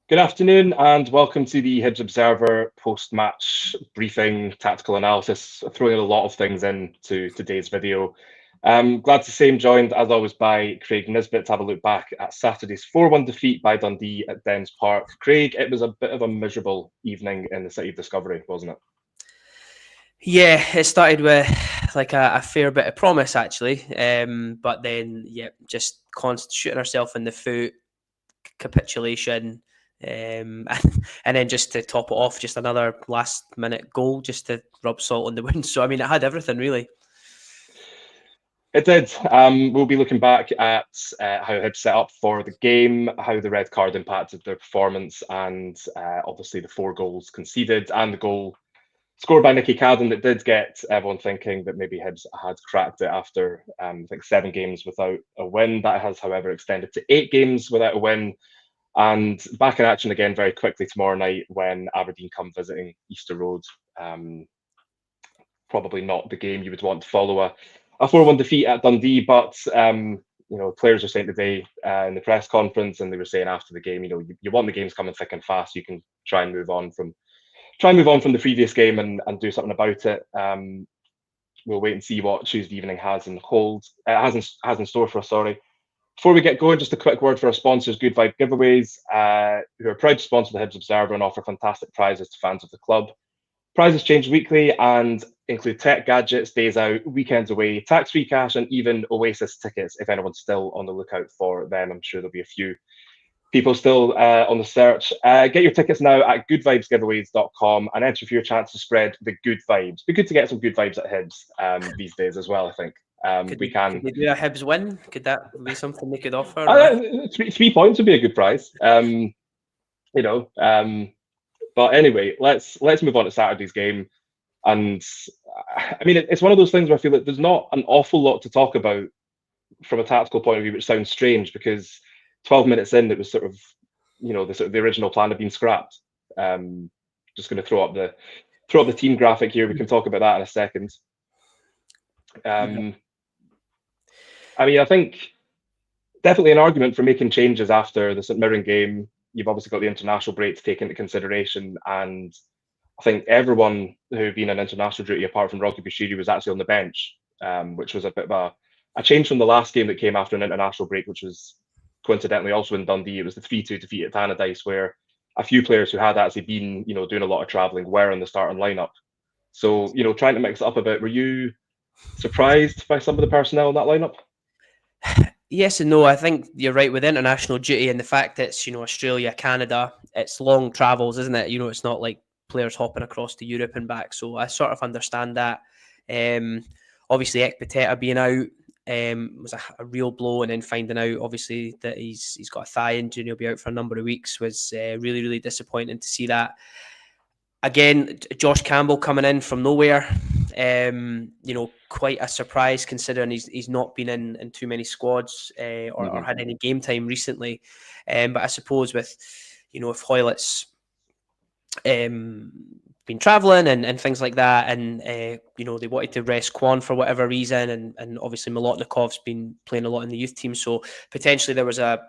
Good afternoon and welcome to the Hibs Observer post-match briefing, tactical analysis, throwing a lot of things into today's video. Glad to say I'm joined, as always, by Craig Nisbet to have a look back at Saturday's 4-1 defeat by Dundee at Dens Park. Craig, it was a bit of a miserable evening in the City of Discovery, wasn't it? Yeah, it started with like a fair bit of promise actually, but then just constant shooting ourselves in the foot, capitulation, and then just to top it off, just another last minute goal just to rub salt on the wound. So I mean, it had everything really. It did. We'll be looking back at how Hibs set up for the game, how the red card impacted their performance, and obviously the 4 goals conceded and the goal scored by Nicky Cadden that did get everyone thinking that maybe Hibs had cracked it after, I think, 7 games without a win. That has, however, extended to 8 games without a win. And back in action again very quickly tomorrow night when Aberdeen come visiting Easter Road. Probably not the game you would want to follow a 4-1 defeat at Dundee, but players were saying today in the press conference, and they were saying after the game, you want the games coming thick and fast. You can try and move on from the previous game and do something about it. We'll wait and see what Tuesday evening has in store for us. Sorry. Before we get going, just a quick word for our sponsors, Good Vibe Giveaways, who are proud to sponsor the Hibs Observer and offer fantastic prizes to fans of the club. Prizes change weekly and include tech gadgets, days out, weekends away, tax-free cash, and even Oasis tickets if anyone's still on the lookout for them. I'm sure there'll be a few people still on the search. Get your tickets now at goodvibesgiveaways.com and enter for your chance to spread the good vibes. Be good to get some good vibes at Hibs these days as well, I think. Could we do a Hibs win? Could that be something they could offer? 3 points would be a good prize. But anyway, let's move on to Saturday's game. And I mean, it's one of those things where I feel like there's not an awful lot to talk about from a tactical point of view, which sounds strange because 12 minutes in, it was sort of, the original plan had been scrapped. Just going to throw up the team graphic here. We can talk about that in a second. I mean, I think definitely an argument for making changes after the St Mirren game. You've obviously got the international break to take into consideration, and I think everyone who'd been on international duty, apart from Rocky Bushiri, was actually on the bench, which was a bit of a change from the last game that came after an international break, which was coincidentally also in Dundee. It was the 3-2 defeat at Tannadice, where a few players who had actually been, doing a lot of travelling were in the starting lineup. So, trying to mix it up a bit. Were you surprised by some of the personnel in that lineup? Yes and no. I think you're right with international duty and the fact that it's, Australia, Canada, it's long travels, isn't it? It's not like players hopping across to Europe and back. So I sort of understand that. Obviously, Ekpiteta being out was a real blow, and then finding out obviously that he's got a thigh injury and he'll be out for a number of weeks was really, really disappointing to see that. Again, Josh Campbell coming in from nowhere, quite a surprise considering he's not been in too many squads or had any game time recently. But I suppose with, if Hoylett's been travelling and things like that, and they wanted to rest Quan for whatever reason, and obviously Molotnikov's been playing a lot in the youth team, so potentially there was a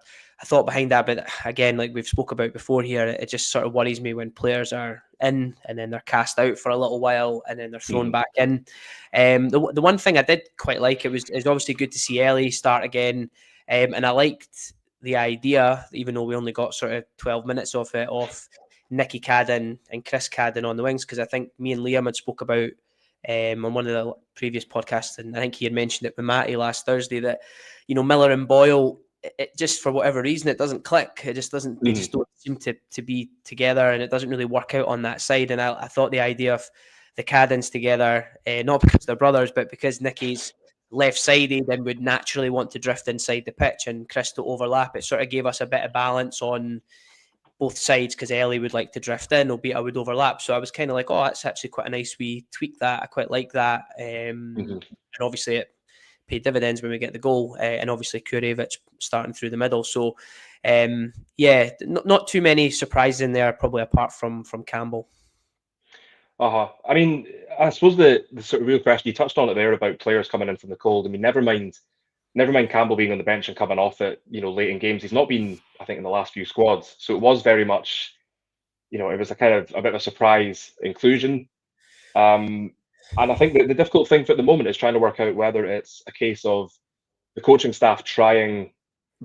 thought behind that. But again, like we've spoke about before here, it just sort of worries me when players are in and then they're cast out for a little while and then they're thrown back in. The one thing I did quite like, it was obviously good to see Ellie start again, and I liked the idea, even though we only got sort of 12 minutes of it, of Nicky Cadden and Chris Cadden on the wings, because I think me and Liam had spoke about on one of the previous podcasts, and I think he had mentioned it with Matty last Thursday, that Miller and Boyle, it just for whatever reason it doesn't click. It just doesn't. They just don't seem to be together, and it doesn't really work out on that side. And I thought the idea of the Caddens together, not because they're brothers, but because Nicky's left-sided and would naturally want to drift inside the pitch, and Chris to overlap, it sort of gave us a bit of balance on both sides, because Ellie would like to drift in, albeit I would overlap. So I was kind of like, oh, that's actually quite a nice wee tweak that. I quite like that. And obviously it paid dividends when we get the goal, and obviously Kurevich starting through the middle. So not too many surprises in there, probably apart from Campbell. I mean, I suppose the sort of real question, you touched on it there about players coming in from the cold. I mean, never mind never mind Campbell being on the bench and coming off it, late in games. He's not been, I think, in the last few squads. So it was very much, it was a kind of a bit of a surprise inclusion. And I think that the difficult thing for at the moment is trying to work out whether it's a case of the coaching staff trying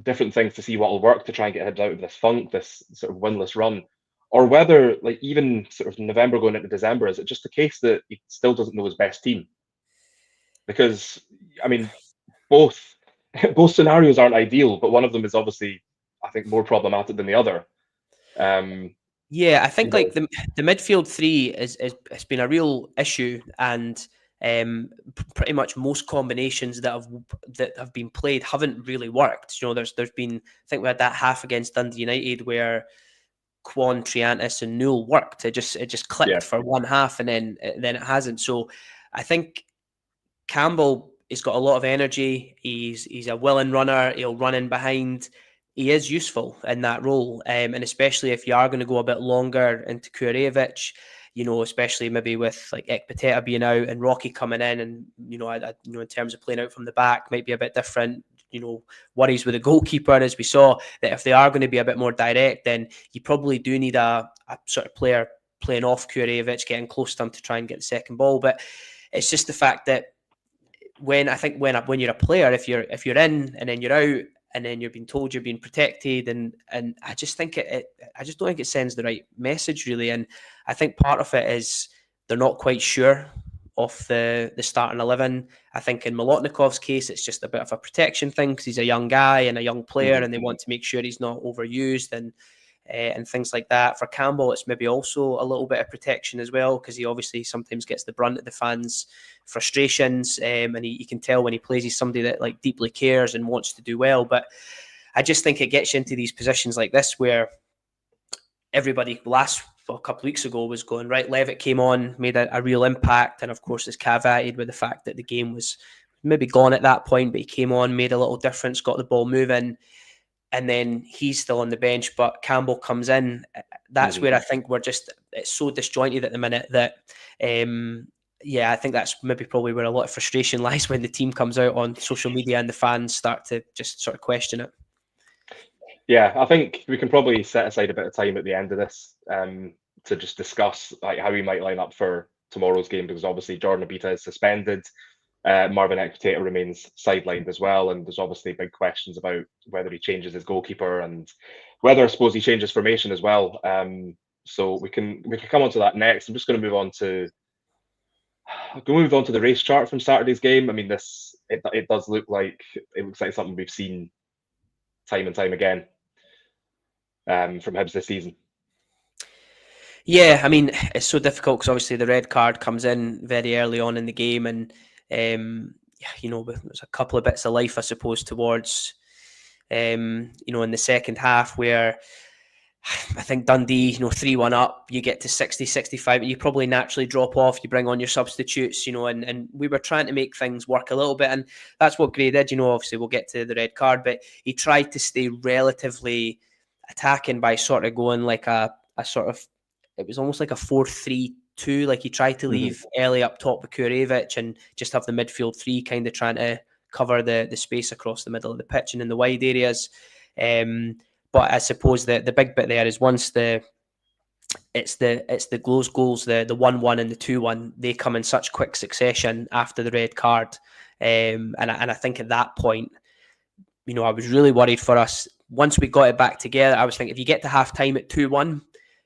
different things to see what will work to try and get Hibs out of this funk, this sort of winless run, or whether, like, even sort of November going into December, is it just the case that he still doesn't know his best team? Because, I mean, both scenarios aren't ideal, but one of them is obviously, I think, more problematic than the other. Yeah, I think like the midfield three has been a real issue, and pretty much most combinations that have been played haven't really worked. There's been, I think we had that half against Dundee United where Kwon, Triantis, and Newell worked. It just clicked for one half, and then it hasn't. So I think Campbell has got a lot of energy. He's a willing runner. He'll run in behind. He is useful in that role, and especially if you are going to go a bit longer into Kurevic, especially maybe with like Ekpateta being out and Rocky coming in, and in terms of playing out from the back, might be a bit different. Worries with the goalkeeper, as we saw, that if they are going to be a bit more direct, then you probably do need a sort of player playing off Kurevic, getting close to him to try and get the second ball. But it's just the fact that when you're a player, if you're in and then you're out, and then you're being told you're being protected, and I just think I just don't think it sends the right message, really. And I think part of it is they're not quite sure of the starting 11. I think in Molotnikov's case, it's just a bit of a protection thing because he's a young guy and a young player, and they want to make sure he's not overused and things like that. For Campbell, it's maybe also a little bit of protection as well, because he obviously sometimes gets the brunt of the fans' frustrations, and you can tell when he plays he's somebody that like deeply cares and wants to do well. But I just think it gets you into these positions like this where everybody a couple of weeks ago was going, right, Levitt came on, made a real impact, and of course is caveated with the fact that the game was maybe gone at that point, but he came on, made a little difference, got the ball moving, and then he's still on the bench, but Campbell comes in. That's where I think it's so disjointed at the minute that, I think that's maybe probably where a lot of frustration lies when the team comes out on social media and the fans start to just sort of question it. Yeah, I think we can probably set aside a bit of time at the end of this to just discuss like how we might line up for tomorrow's game, because obviously Jordan Obita is suspended. Marvin Ekpateta remains sidelined as well, and there's obviously big questions about whether he changes his goalkeeper and whether I suppose he changes formation as well. So we can come on to that next. I'm just going to move on to the race chart from Saturday's game. I mean, it does look like something we've seen time and time again from Hibs this season. Yeah, I mean, it's so difficult because obviously the red card comes in very early on in the game, and there's a couple of bits of life, I suppose, towards in the second half where I think Dundee, 3-1 up, you get to 60, 65, you probably naturally drop off, you bring on your substitutes, and we were trying to make things work a little bit, and that's what Gray did. Obviously we'll get to the red card, but he tried to stay relatively attacking by sort of going like a sort of, it was almost like a 4-3-2, like he tried to leave Ellie up top with Kurevic and just have the midfield three kind of trying to cover the space across the middle of the pitch and in the wide areas. But I suppose the big bit there is once it's the close goals, the 1-1 and the 2-1, they come in such quick succession after the red card. And I think at that point, I was really worried for us. Once we got it back together, I was thinking if you get to half time at 2-1,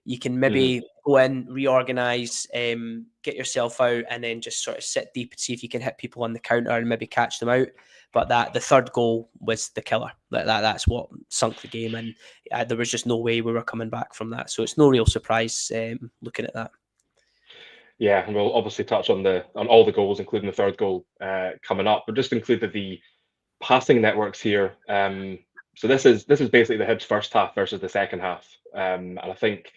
you can maybe go in, reorganise, get yourself out, and then just sort of sit deep and see if you can hit people on the counter and maybe catch them out. But the third goal was the killer. That's what sunk the game, and there was just no way we were coming back from that. So it's no real surprise looking at that. Yeah, and we'll obviously touch on all the goals, including the third goal coming up. But just included the passing networks here. So this is basically the Hibs first half versus the second half, and I think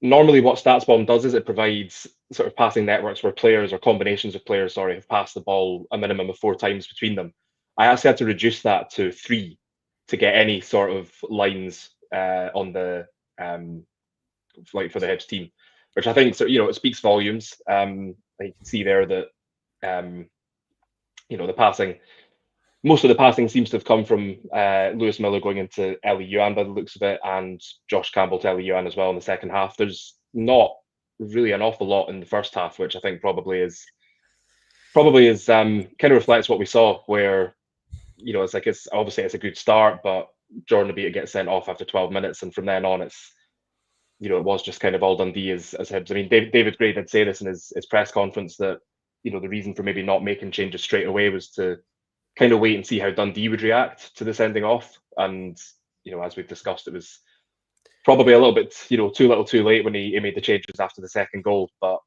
normally what StatsBomb does is it provides sort of passing networks where players or combinations of players, have passed the ball a minimum of 4 times between them. I actually had to reduce that to 3 to get any sort of lines on the like for the Hibs team, which I think it speaks volumes. You can see there that the passing most of the passing seems to have come from Lewis Miller going into Ellie Yuan by the looks of it, and Josh Campbell to Ellie Yuan as well in the second half. There's not really an awful lot in the first half, which I think probably is kind of reflects what we saw, where it's obviously it's a good start, but Jordan Abita gets sent off after 12 minutes, and from then on it's it was just kind of all Dundee as Hibs. I mean, David Gray did say this in his press conference that the reason for maybe not making changes straight away was to kind of wait and see how Dundee would react to the sending off. And as we've discussed, it was probably a little bit too little, too late when he made the changes after the second goal. But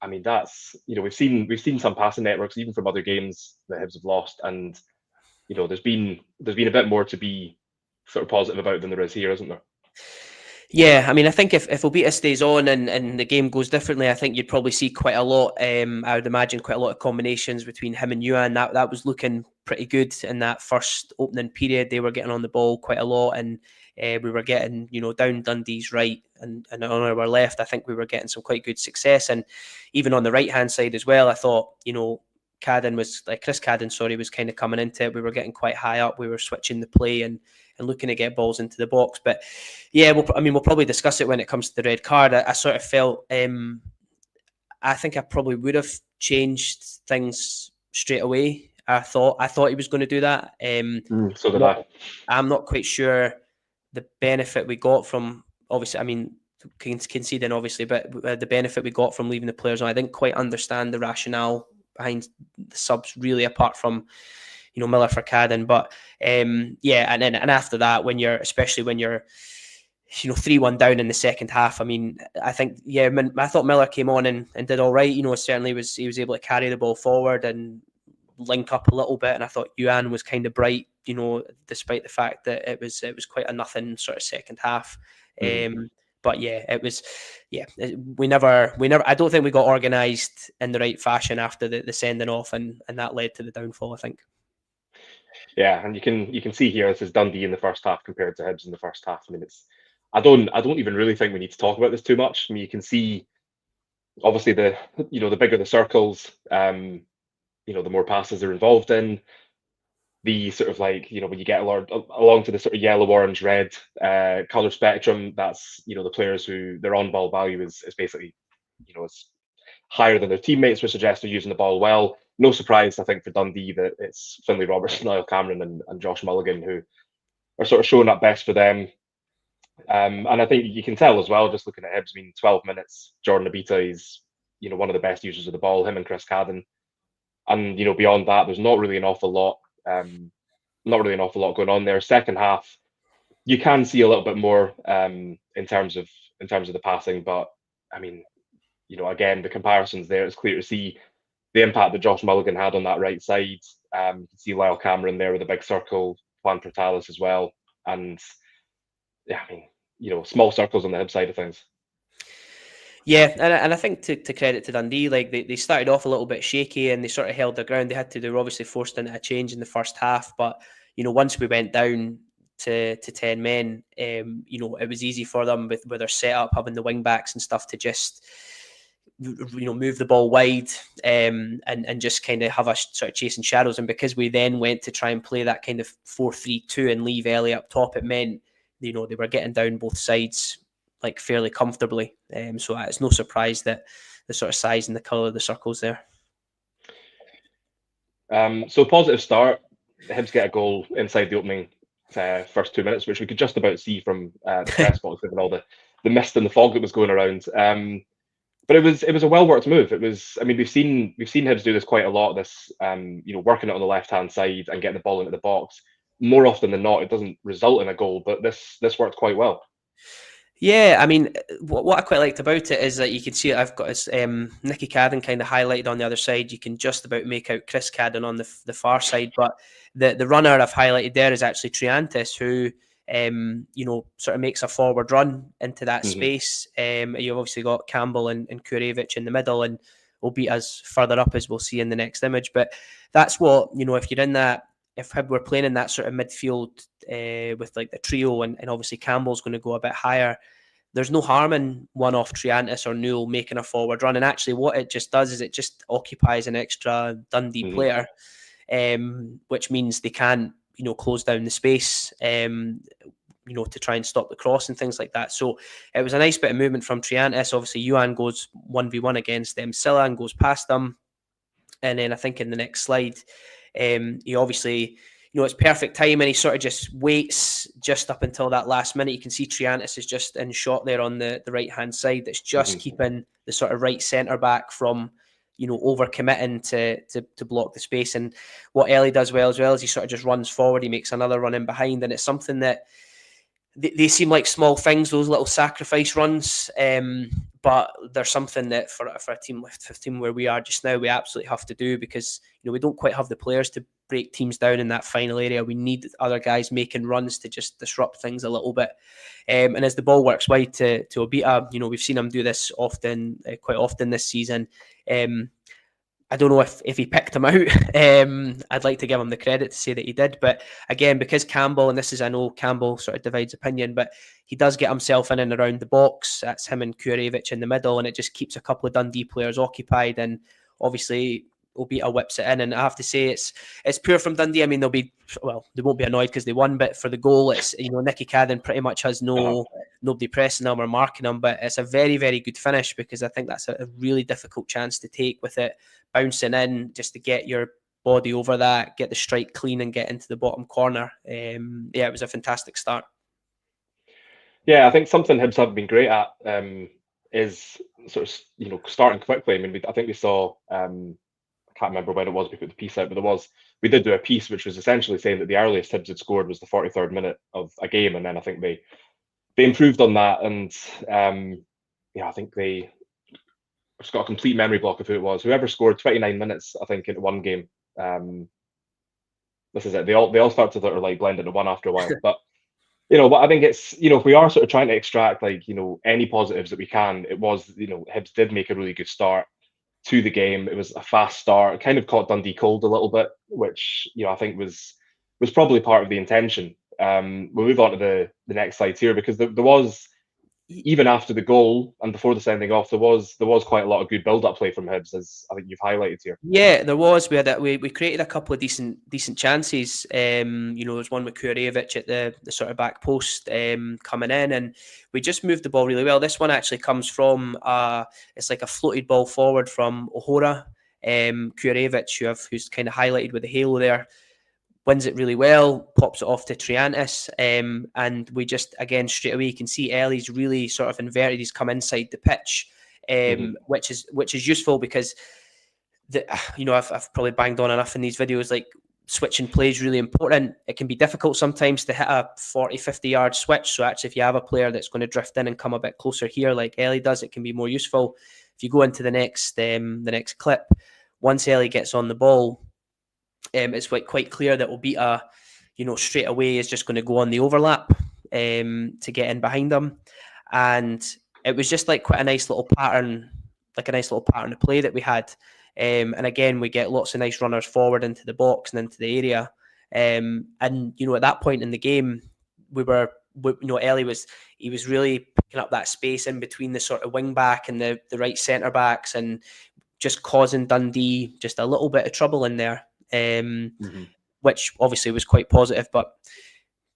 I mean, that's we've seen some passing networks even from other games that Hibs have lost, and there's been a bit more to be sort of positive about than there is here, isn't there? Yeah, I mean, I think if Obita stays on and the game goes differently, I think you'd probably see quite a lot. I would imagine quite a lot of combinations between him and Yuan. That was looking pretty good in that first opening period. They were getting on the ball quite a lot, and we were getting down Dundee's right and on our left. I think we were getting some quite good success, and even on the right hand side as well. I thought Chris Cadden was kind of coming into it. We were getting quite high up. We were switching the play and looking to get balls into the box. But yeah, we'll probably discuss it when it comes to the red card. I sort of felt, I think I probably would have changed things straight away. I thought he was going to do that. So did I. I'm not quite sure the benefit we got from, obviously, I mean, conceding obviously, but the benefit we got from leaving the players on. I didn't quite understand the rationale behind the subs really, apart from Miller for Cadden. But and after that, especially when you're 3-1 down in the second half, I mean, I think I thought Miller came on and did all right. Certainly he was able to carry the ball forward and link up a little bit, and I thought Yuan was kind of bright, despite the fact that it was quite a nothing sort of second half. But we never. I don't think we got organised in the right fashion after the sending off, and that led to the downfall, I think. Yeah, and you can see here this is Dundee in the first half compared to Hibs in the first half. I mean, I don't even really think we need to talk about this too much. I mean, you can see obviously the bigger the circles, the more passes they're involved in. The sort of when you get along to the sort of yellow, orange, red color spectrum, that's the players who their on ball value is basically it's higher than their teammates, which suggests they're using the ball well. No surprise, I think, for Dundee that it's Finlay Robertson, Niall Cameron, and Josh Mulligan who are sort of showing up best for them. And I think you can tell as well, just looking at Hibs, I mean, 12 minutes, Jordan Abita is one of the best users of the ball, him and Chris Cadden. And beyond that, there's not really an awful lot going on there. Second half, you can see a little bit more in terms of the passing, but I mean, again, the comparisons there, it's clear to see the impact that Josh Mulligan had on that right side. You can see Lyle Cameron there with a big circle, Juan Portales as well, and yeah, I mean, small circles on the Hibs side of things. Yeah, and I think to credit to Dundee, like they started off a little bit shaky and they sort of held their ground. They were obviously forced into a change in the first half, but once we went down to 10 men, it was easy for them with their setup, having the wing backs and stuff to just move the ball wide and just kind of have us sort of chasing shadows. And because we then went to try and play that kind of 4-3-2 and leave Ellie up top, it meant they were getting down both sides like fairly comfortably. So it's no surprise that the sort of size and the colour of the circles there. So positive start. The Hibs get a goal inside the opening first 2 minutes, which we could just about see from the press box, given all the mist and the fog that was going around. But it was a well worked move. It was. I mean, we've seen Hibs do this quite a lot. This working it on the left hand side and getting the ball into the box. More often than not, it doesn't result in a goal, but this worked quite well. Yeah, I mean, what I quite liked about it is that you can see I've got his Nicky Cadden kind of highlighted on the other side. You can just about make out Chris Cadden on the far side, but the runner I've highlighted there is actually Triantis, who sort of makes a forward run into that space. You've obviously got Campbell and Kurevich in the middle, and Obita's further up, as we'll see in the next image. But that's what, if you're in that, if we're playing in that sort of midfield with like the trio, and obviously Campbell's going to go a bit higher, there's no harm in one off Triantis or Newell making a forward run. And actually what it just does is it just occupies an extra Dundee player. which means they can't, close down the space, to try and stop the cross and things like that. So it was a nice bit of movement from Triantis. Obviously, Yuan goes 1v1 against them. Silan goes past them. And then I think in the next slide, he obviously, it's perfect time, and he sort of just waits just up until that last minute. You can see Triantis is just in shot there on the right-hand side. That's just keeping the sort of right centre-back from, over committing to block the space. And what Ellie does well as well is he sort of just runs forward. He makes another run in behind, and it's something that they seem like small things, those little sacrifice runs, but there's something that for a team where we are just now, we absolutely have to do, because we don't quite have the players to break teams down in that final area. We need other guys making runs to just disrupt things a little bit. And as the ball works wide to Obita, we've seen him do this often, quite often this season. I don't know if he picked him out. I'd like to give him the credit to say that he did. But again, because Campbell, and I know Campbell sort of divides opinion, but he does get himself in and around the box. That's him and Kurevich in the middle, and it just keeps a couple of Dundee players occupied. And obviously, Obita whips it in. And I have to say, it's poor from Dundee. I mean, they won't be annoyed because they won, but for the goal, it's, Nicky Cadden pretty much has nobody pressing them or marking them. But it's a very, very good finish, because I think that's a really difficult chance to take with it bouncing in, just to get your body over that, get the strike clean and get into the bottom corner. It was a fantastic start. Yeah, I think something Hibs have been great at is sort of, starting quickly. I mean, I think we saw, I can't remember when it was we put the piece out, but we did do a piece which was essentially saying that the earliest Hibs had scored was the 43rd minute of a game, and then I think they improved on that, and I think I've got a complete memory block of who it was. Whoever scored 29 minutes, I think, in one game. This is it. They all start to sort of like blend into one after a while. But but I think it's, if we are sort of trying to extract any positives that we can, it was, Hibs did make a really good start to the game. It was a fast start. It kind of caught Dundee cold a little bit, which I think was probably part of the intention. We'll move on to the next slide here, because there was, even after the goal and before the sending off, there was quite a lot of good build-up play from Hibs, as I think you've highlighted here. Yeah, there was. We created a couple of decent chances. There's one with Kurevich at the sort of back post coming in, and we just moved the ball really well. This one actually comes from it's like a floated ball forward from Ohora. Kurevich, who's kind of highlighted with the halo there, wins it really well, pops it off to Triantis, and we just, again, straight away, you can see Ellie's really sort of inverted. He's come inside the pitch, which is useful, because I've probably banged on enough in these videos, like switching play is really important. It can be difficult sometimes to hit a 40, 50 yard switch. So actually, if you have a player that's going to drift in and come a bit closer here, like Ellie does, it can be more useful. If you go into the next clip, once Ellie gets on the ball, it's quite clear that Obita, straight away is just going to go on the overlap to get in behind them. And it was just like quite a nice little pattern, of play that we had. And again, we get lots of nice runners forward into the box and into the area. And, at that point in the game, Ellie was really picking up that space in between the sort of wing back and the right centre backs, and just causing Dundee just a little bit of trouble in there. Which obviously was quite positive, but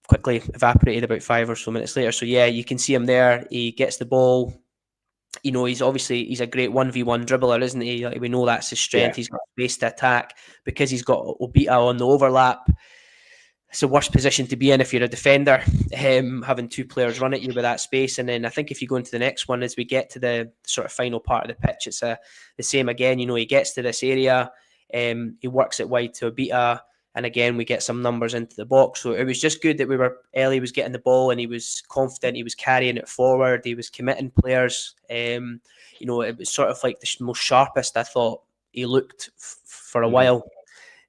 quickly evaporated about 5 or so minutes later. So yeah, you can see him there. He gets the ball. He's a great 1v1 dribbler, isn't he? Like, we know that's his strength. Yeah. He's got space to attack, because he's got Obita on the overlap. It's the worst position to be in if you're a defender, having two players run at you with that space. And then I think if you go into the next one, as we get to the sort of final part of the pitch, it's the same again. He gets to this area. He works it wide to Obita, and again we get some numbers into the box. So it was just good that Ellie was getting the ball, and he was confident, he was carrying it forward, he was committing players. It was sort of like the most sharpest I thought he looked for a while.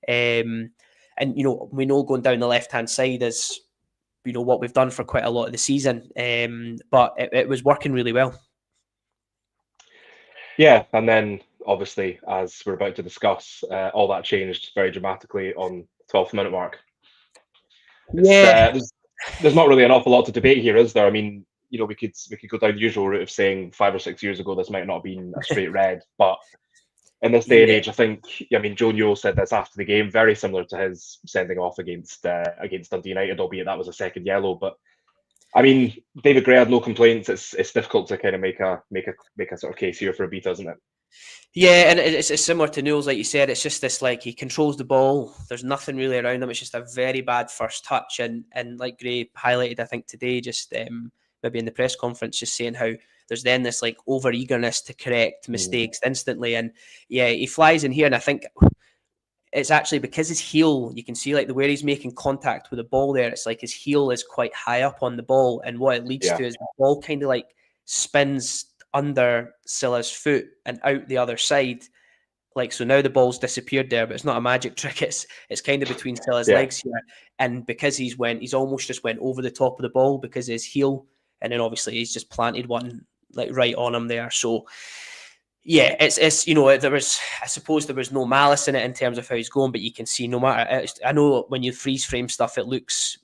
And we know going down the left hand side is what we've done for quite a lot of the season, but it was working really well. Yeah, and then obviously, as we're about to discuss, all that changed very dramatically on the 12th minute mark. Yeah, there's not really an awful lot to debate here, is there? I mean, we could go down the usual route of saying 5 or 6 years ago this might not have been a straight red, but in this day and age, I think, I mean, Joe Newell said this after the game, very similar to his sending off against Dundee United, albeit that was a second yellow. But I mean, David Gray had no complaints. It's difficult to kind of make a sort of case here for a beat, isn't it? Yeah, and it's similar to Newell's, like you said. It's just this, like, he controls the ball. There's nothing really around him. It's just a very bad first touch. And like Gray highlighted, I think today, just maybe in the press conference, just saying how there's then this like over eagerness to correct mistakes instantly. And yeah, he flies in here, and I think it's actually because his heel, you can see like the where he's making contact with the ball there, it's like his heel is quite high up on the ball, and what it leads to is the ball kind of like spins under Silla's foot and out the other side. Like, so now the ball's disappeared there, but it's not a magic trick. It's kind of between Silla's legs here. And because he's almost just went over the top of the ball because of his heel. And then obviously he's just planted one like right on him there. So yeah, it's I suppose there was no malice in it in terms of how he's going, but you can see no matter, I know when you freeze frame stuff, it looks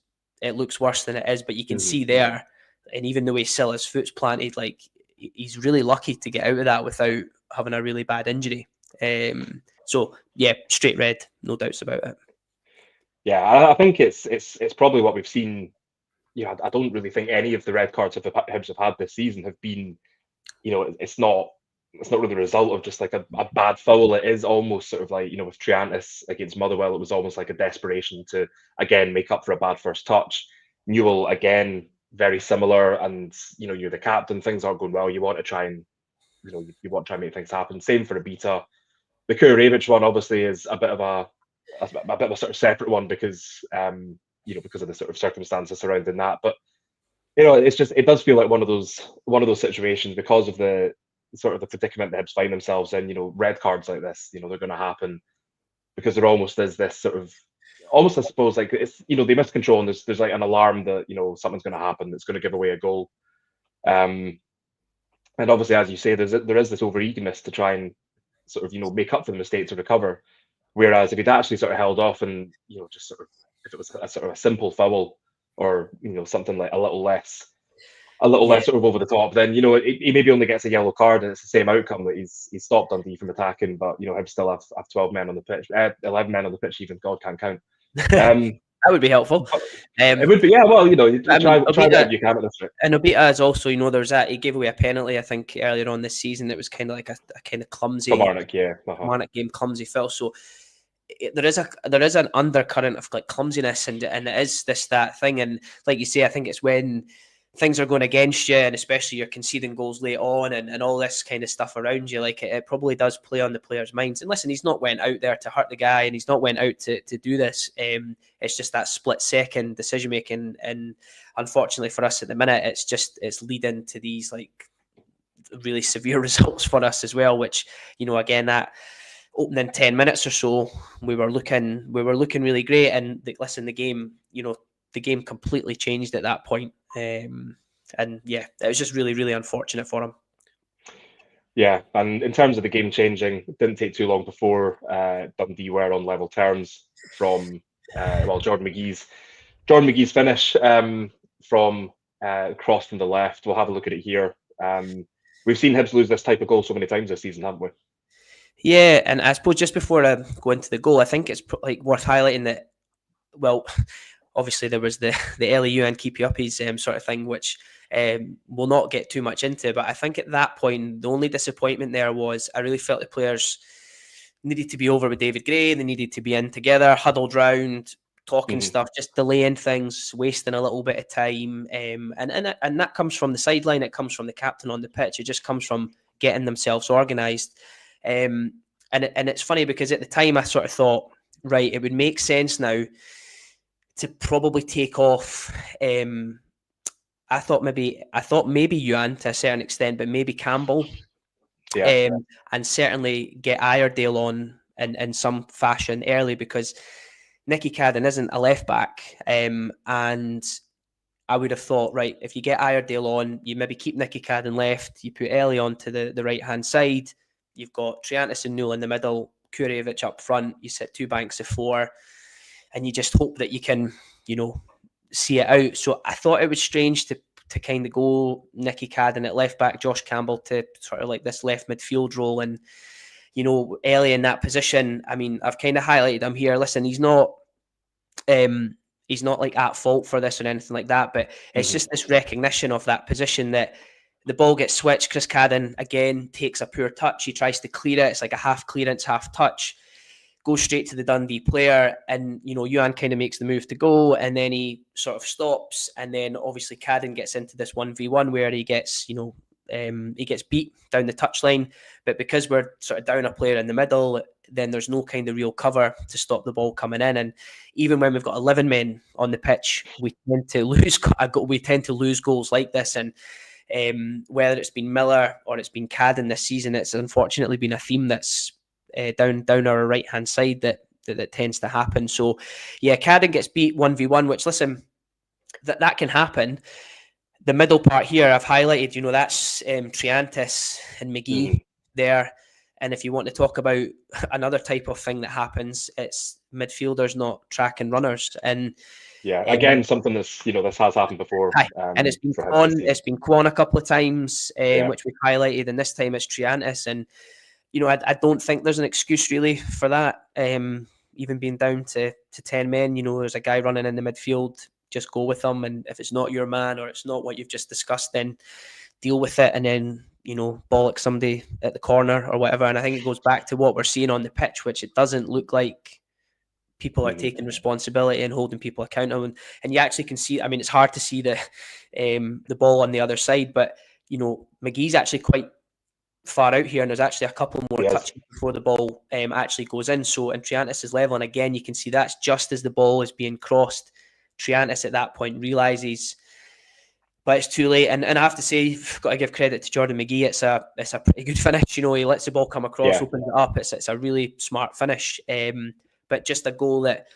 worse than it is, but you can see there, and even the way Silla's foot's planted, like, he's really lucky to get out of that without having a really bad injury. So yeah, straight red, no doubts about it. Yeah, I think it's probably what we've seen. I don't really think any of the red cards that the Hibs have had this season have been, it's not really the result of just like a bad foul. It is almost sort of like, with Triantis against Motherwell, it was almost like a desperation to again make up for a bad first touch. Newell again, very similar, and you're the captain, things aren't going well, you want to try and you want to try and make things happen. Same for Abita. The Kurevich one obviously is a bit of a sort of separate one because because of the sort of circumstances surrounding that. But it does feel like one of those situations because of the sort of the predicament the Hibs find themselves in. Red cards like this, they're going to happen because there almost is this sort of almost, I suppose, like it's they miss control and there's like an alarm that something's going to happen that's going to give away a goal. And obviously, as you say, there is this over eagerness to try and sort of make up for the mistakes or recover. Whereas if he'd actually sort of held off and just sort of, if it was a sort of a simple foul or something like a little less sort of over the top, then he maybe only gets a yellow card and it's the same outcome, that he's stopped Dundee from attacking, but Hibs still have 12 men on the pitch, 11 men on the pitch, even God can't count. That would be helpful. It would be, yeah. Well, try what you can at this. And Obita is also, there's that he gave away a penalty, I think, earlier on this season. It was kind of like a kind of clumsy Kilmarnock game, clumsy foul. So there is an undercurrent of like clumsiness, and it is that thing. And like you say, I think it's when things are going against you, and especially you're conceding goals late on, and all this kind of stuff around you, like it probably does play on the players' minds. And listen, he's not went out there to hurt the guy, and he's not went out to do this. It's just that split second decision making, and unfortunately for us at the minute, it's leading to these like really severe results for us as well. Which again, that opening 10 minutes or so, we were looking really great, and listen, the game completely changed at that point. And yeah, it was just really, really unfortunate for him. Yeah, and in terms of the game changing, it didn't take too long before Dundee were on level terms from Jordan McGee's finish from cross from the left. We'll have a look at it here. We've seen Hibs lose this type of goal so many times this season, haven't we? Yeah, and I suppose just before I go into the goal, I think it's like worth highlighting that, well, obviously there was the LEU and keep you uppies sort of thing, which we'll not get too much into. But I think at that point, the only disappointment there was I really felt the players needed to be over with David Gray. They needed to be in together, huddled round, talking stuff, just delaying things, wasting a little bit of time. And that comes from the sideline. It comes from the captain on the pitch. It just comes from getting themselves organised. And it's funny because at the time I sort of thought, right, it would make sense now to probably take off. I thought maybe Yuan to a certain extent, but maybe Campbell, and certainly get Iredale on in some fashion early, because Nicky Cadden isn't a left back, and I would have thought, right, if you get Iredale on, you maybe keep Nicky Cadden left, you put Ellie on to the right hand side. You've got Triantis and Newell in the middle, Kurevich up front. You set two banks of four, and you just hope that you can, see it out. So I thought it was strange to kind of go Nicky Cadden at left back, Josh Campbell to sort of like this left midfield role. And you know, Ellie in that position, I mean, I've kind of highlighted him here. Listen, he's not like at fault for this or anything like that, but it's just this recognition of that position that the ball gets switched. Chris Cadden again takes a poor touch. He tries to clear it. It's like a half clearance, half touch. Goes straight to the Dundee player, and you know, Youan kind of makes the move to go, and then he sort of stops, and then obviously Cadden gets into this 1v1 where he gets, you know, he gets beat down the touchline, but because we're sort of down a player in the middle, then there's no kind of real cover to stop the ball coming in. And even when we've got 11 men on the pitch, we tend to lose goals like this. And whether it's been Miller or it's been Cadden this season, it's unfortunately been a theme that's down our right hand side that tends to happen. So yeah, Cadden gets beat 1v1, which, listen, that can happen. The middle part here I've highlighted, you know, that's Triantis and McGee there. And if you want to talk about another type of thing that happens, it's midfielders not tracking runners. And yeah, again, something that's, you know, this has happened before. And it's been Kwon a couple of times, which we've highlighted, and this time it's Triantis. And you know, I don't think there's an excuse really for that. Even being down to 10 men, you know, there's a guy running in the midfield, just go with them. And if it's not your man or it's not what you've just discussed, then deal with it and then, you know, bollock somebody at the corner or whatever. And I think it goes back to what we're seeing on the pitch, which it doesn't look like people are taking responsibility and holding people accountable. And you actually can see, I mean, it's hard to see the ball on the other side, but, you know, McGee's actually quite far out here, and there's actually a couple more touches before the ball actually goes in. So, and Triantis is level, and again, you can see that's just as the ball is being crossed. Triantis at that point realizes, but it's too late. And I have to say, I've got to give credit to Jordan McGee. It's a pretty good finish. You know, he lets the ball come across, opens it up. It's a really smart finish. But just a goal that,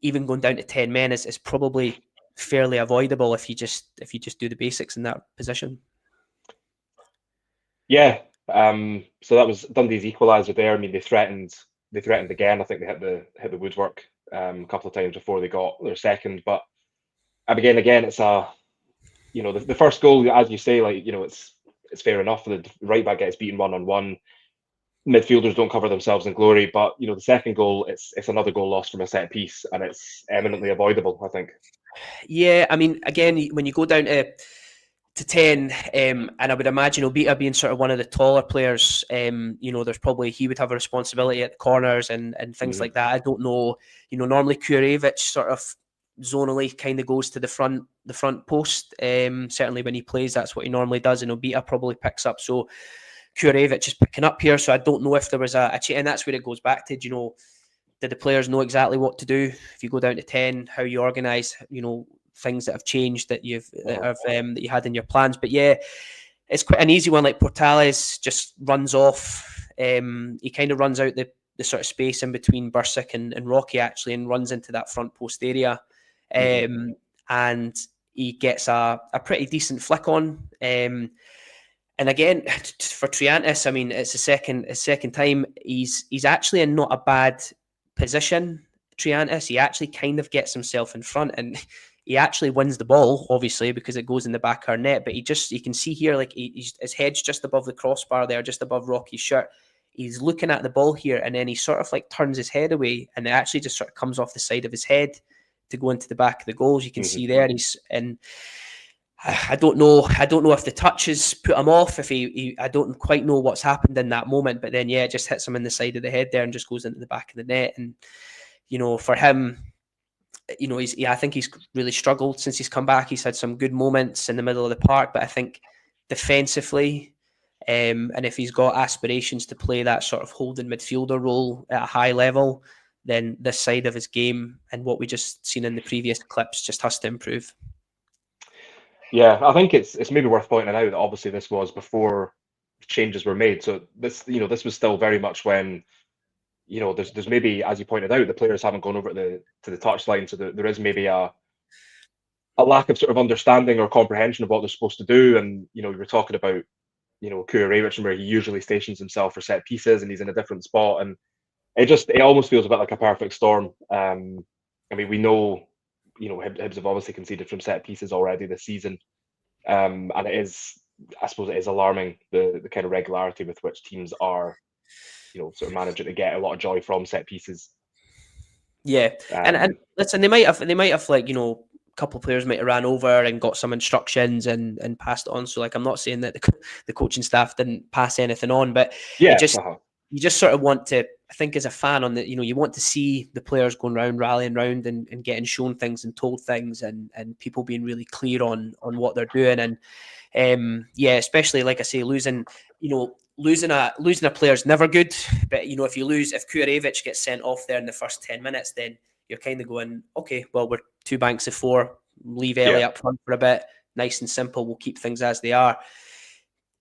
even going down to 10 men, is probably fairly avoidable if you just do the basics in that position. Yeah. So that was Dundee's equaliser there. I mean, they threatened again. I think they hit the woodwork a couple of times before they got their second. But again, it's you know, the first goal, as you say, like, you know, it's fair enough. The right back gets beaten 1-on-1. Midfielders don't cover themselves in glory. But you know, the second goal, it's another goal lost from a set piece, and it's eminently avoidable, I think. Yeah, I mean, again, when you go down to 10, and I would imagine Obita being sort of one of the taller players, you know, there's probably, he would have a responsibility at the corners and things like that. I don't know, you know, normally Kurevich sort of zonally kind of goes to the front post. Certainly when he plays, that's what he normally does, and Obita probably picks up. So Kurevich is picking up here, so I don't know if there was a change, and that's where it goes back to, you know, did the players know exactly what to do if you go down to 10, how you organise, you know, things that have changed that you had in your plans. But yeah, it's quite an easy one. Like Portales just runs off. He kind of runs out the sort of space in between Bursic and Rocky, actually, and runs into that front post area. And he gets a pretty decent flick on. And again, for Triantis, I mean, it's a second time. He's actually in not a bad position. Triantis, he actually kind of gets himself in front, and he actually wins the ball, obviously, because it goes in the back of our net. But you can see here, like, his head's just above the crossbar there, just above Rocky's shirt. He's looking at the ball here, and then he sort of like turns his head away, and it actually just sort of comes off the side of his head to go into the back of the goals. You can see there, I don't know if the touch has put him off, if I don't quite know what's happened in that moment. But then, yeah, it just hits him in the side of the head there and just goes into the back of the net. And, you know, for him, you know, I think he's really struggled since he's come back. He's had some good moments in the middle of the park, but I think defensively, and if he's got aspirations to play that sort of holding midfielder role at a high level, then this side of his game and what we just seen in the previous clips just has to improve. Yeah, I think it's maybe worth pointing out that obviously this was before changes were made. So this was still very much when, you know, there's maybe, as you pointed out, the players haven't gone over to the touchline, so there is maybe a lack of sort of understanding or comprehension of what they're supposed to do. And you know, you were talking about, you know, Kurevich, where he usually stations himself for set pieces, and he's in a different spot, and it almost feels a bit like a perfect storm. I mean, we know, you know, Hibs have obviously conceded from set pieces already this season, and I suppose it is alarming the kind of regularity with which teams are sort of managing to get a lot of joy from set pieces. Yeah, and listen, they might have like, a couple of players might have ran over and got some instructions and passed it on. So like, I'm not saying that the coaching staff didn't pass anything on, but yeah, you just sort of want to, I think, as a fan, on the, you want to see the players going around, rallying around and getting shown things and told things, and people being really clear on what they're doing. And especially, like I say, losing a player is never good. But if Kurevic gets sent off there in the first 10 minutes, then you're kind of going, okay, well, we're 2 banks of 4, leave Ellie up front for a bit, nice and simple, we'll keep things as they are.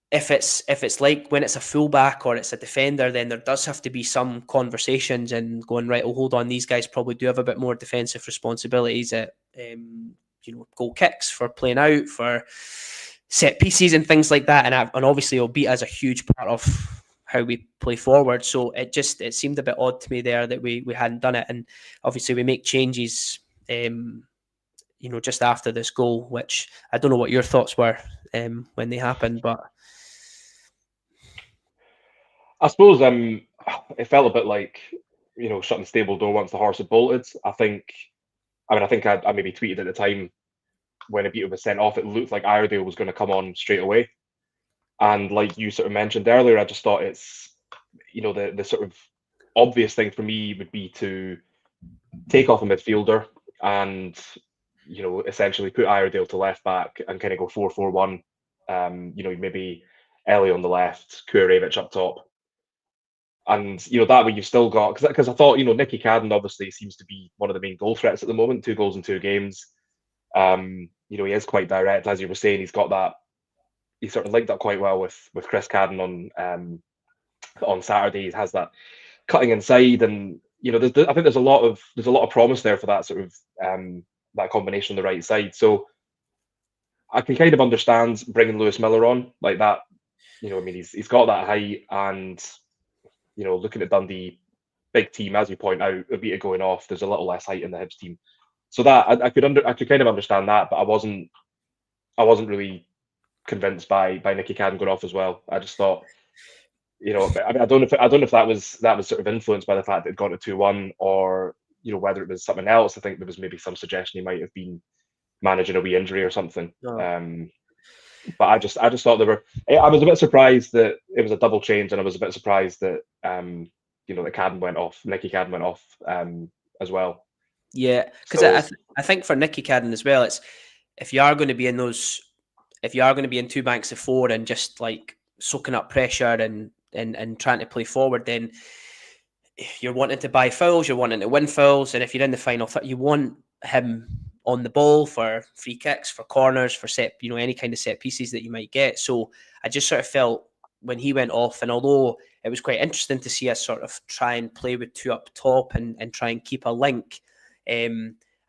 If it's like when it's a fullback or it's a defender, then there does have to be some conversations and going, right, hold on, these guys probably do have a bit more defensive responsibilities at goal kicks, for playing out, for set pieces and things like that, and obviously it'll be as a huge part of how we play forward. So it seemed a bit odd to me there that we hadn't done it, and obviously we make changes just after this goal, which I don't know what your thoughts were when they happened, but I suppose it felt a bit like shutting the stable door once the horse had bolted. I think I maybe tweeted at the time, when Abita was sent off, it looked like Iredale was going to come on straight away. And like you sort of mentioned earlier, I just thought it's, the sort of obvious thing for me would be to take off a midfielder and, essentially put Iredale to left back and kind of go 4-4-1. Maybe Ellie on the left, Kurevic up top. And, that way you've still got, because I thought, Nicky Cadden obviously seems to be one of the main goal threats at the moment, 2 goals in 2 games. He is quite direct, as you were saying. He's got that. He sort of linked up quite well with Chris Cadden on Saturday. He has that cutting inside, and I think there's a lot of promise there for that sort of that combination on the right side. So I can kind of understand bringing Lewis Miller on like that. He's got that height, and looking at Dundee, big team, as you point out, Abita going off, there's a little less height in the Hibs team. So that I could kind of understand that, but I wasn't really convinced by Nicky Cadden going off as well. I just thought, I don't know if that was sort of influenced by the fact that it got to 2-1, or whether it was something else. I think there was maybe some suggestion he might have been managing a wee injury or something. Oh. But I just thought I was a bit surprised that it was a double change, and I was a bit surprised that that Cadden went off, Nicky Cadden went off as well. Yeah, because I think for Nicky Cadden as well, it's if you are going to be in 2 banks of 4 and just like soaking up pressure and trying to play forward, then you're wanting to buy fouls, you're wanting to win fouls, and if you're in the final, you want him on the ball for free kicks, for corners, for any kind of set pieces that you might get. So I just sort of felt when he went off, and although it was quite interesting to see us sort of try and play with 2 up top and try and keep a link.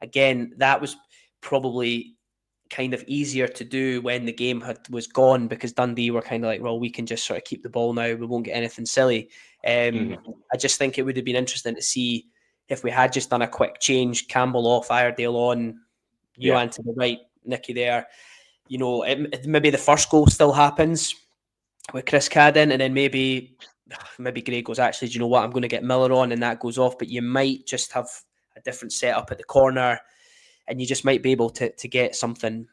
Again, that was probably kind of easier to do when the game was gone, because Dundee were kind of like, well, we can just sort of keep the ball now, we won't get anything silly. I just think it would have been interesting to see if we had just done a quick change, Campbell off, Iredale on, Johan to the right, Nicky there. Maybe the first goal still happens with Chris Cadden, and then maybe Gray goes, actually, do you know what, I'm going to get Miller on, and that goes off. But you might just have a different setup at the corner, and you just might be able to get something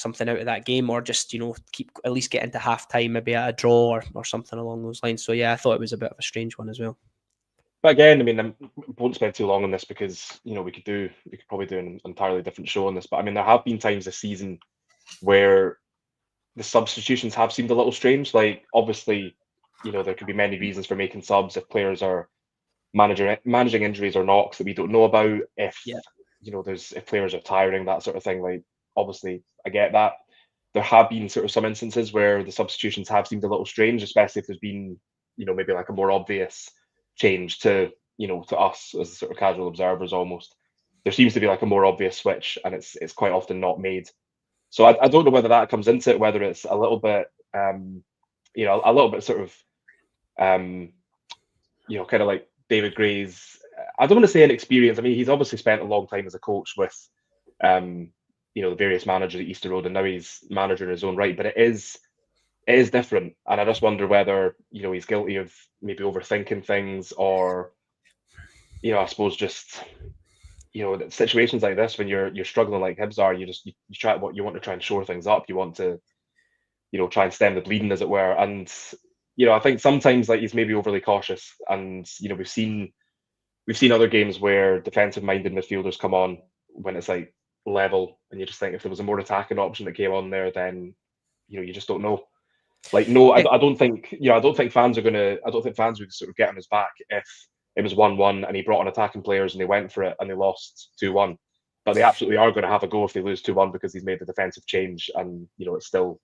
out of that game, or just keep at least get into half time, maybe at a draw or something along those lines. So yeah, I thought it was a bit of a strange one as well. But again, I won't spend too long on this, because we could probably do an entirely different show on this. But there have been times this season where the substitutions have seemed a little strange. Like, obviously, there could be many reasons for making subs, if players are managing injuries or knocks that we don't know about, if if players are tiring, that sort of thing. Like, obviously, I get that. There have been sort of some instances where the substitutions have seemed a little strange, especially if there's been maybe like a more obvious change to to us as sort of casual observers. Almost, there seems to be like a more obvious switch, and it's quite often not made. So I don't know whether that comes into it, whether it's a little bit a little bit sort of kind of like David Gray's, I don't want to say inexperience. He's obviously spent a long time as a coach with the various managers at Easter Road, and now he's manager in his own right. But it is it is different, and I just wonder whether he's guilty of maybe overthinking things, or I suppose just situations like this when you're struggling like Hibs are, you try what you want to try and shore things up. You want to try and stem the bleeding, as it were. And I think sometimes like he's maybe overly cautious, and we've seen other games where defensive minded midfielders come on when it's like level, and you just think if there was a more attacking option that came on there, then you just don't know. Like, no, I don't think I don't think fans would sort of get on his back if it was 1-1 and he brought on attacking players and they went for it and they lost 2-1. But they absolutely are going to have a go if they lose 2-1 because he's made the defensive change, and it's still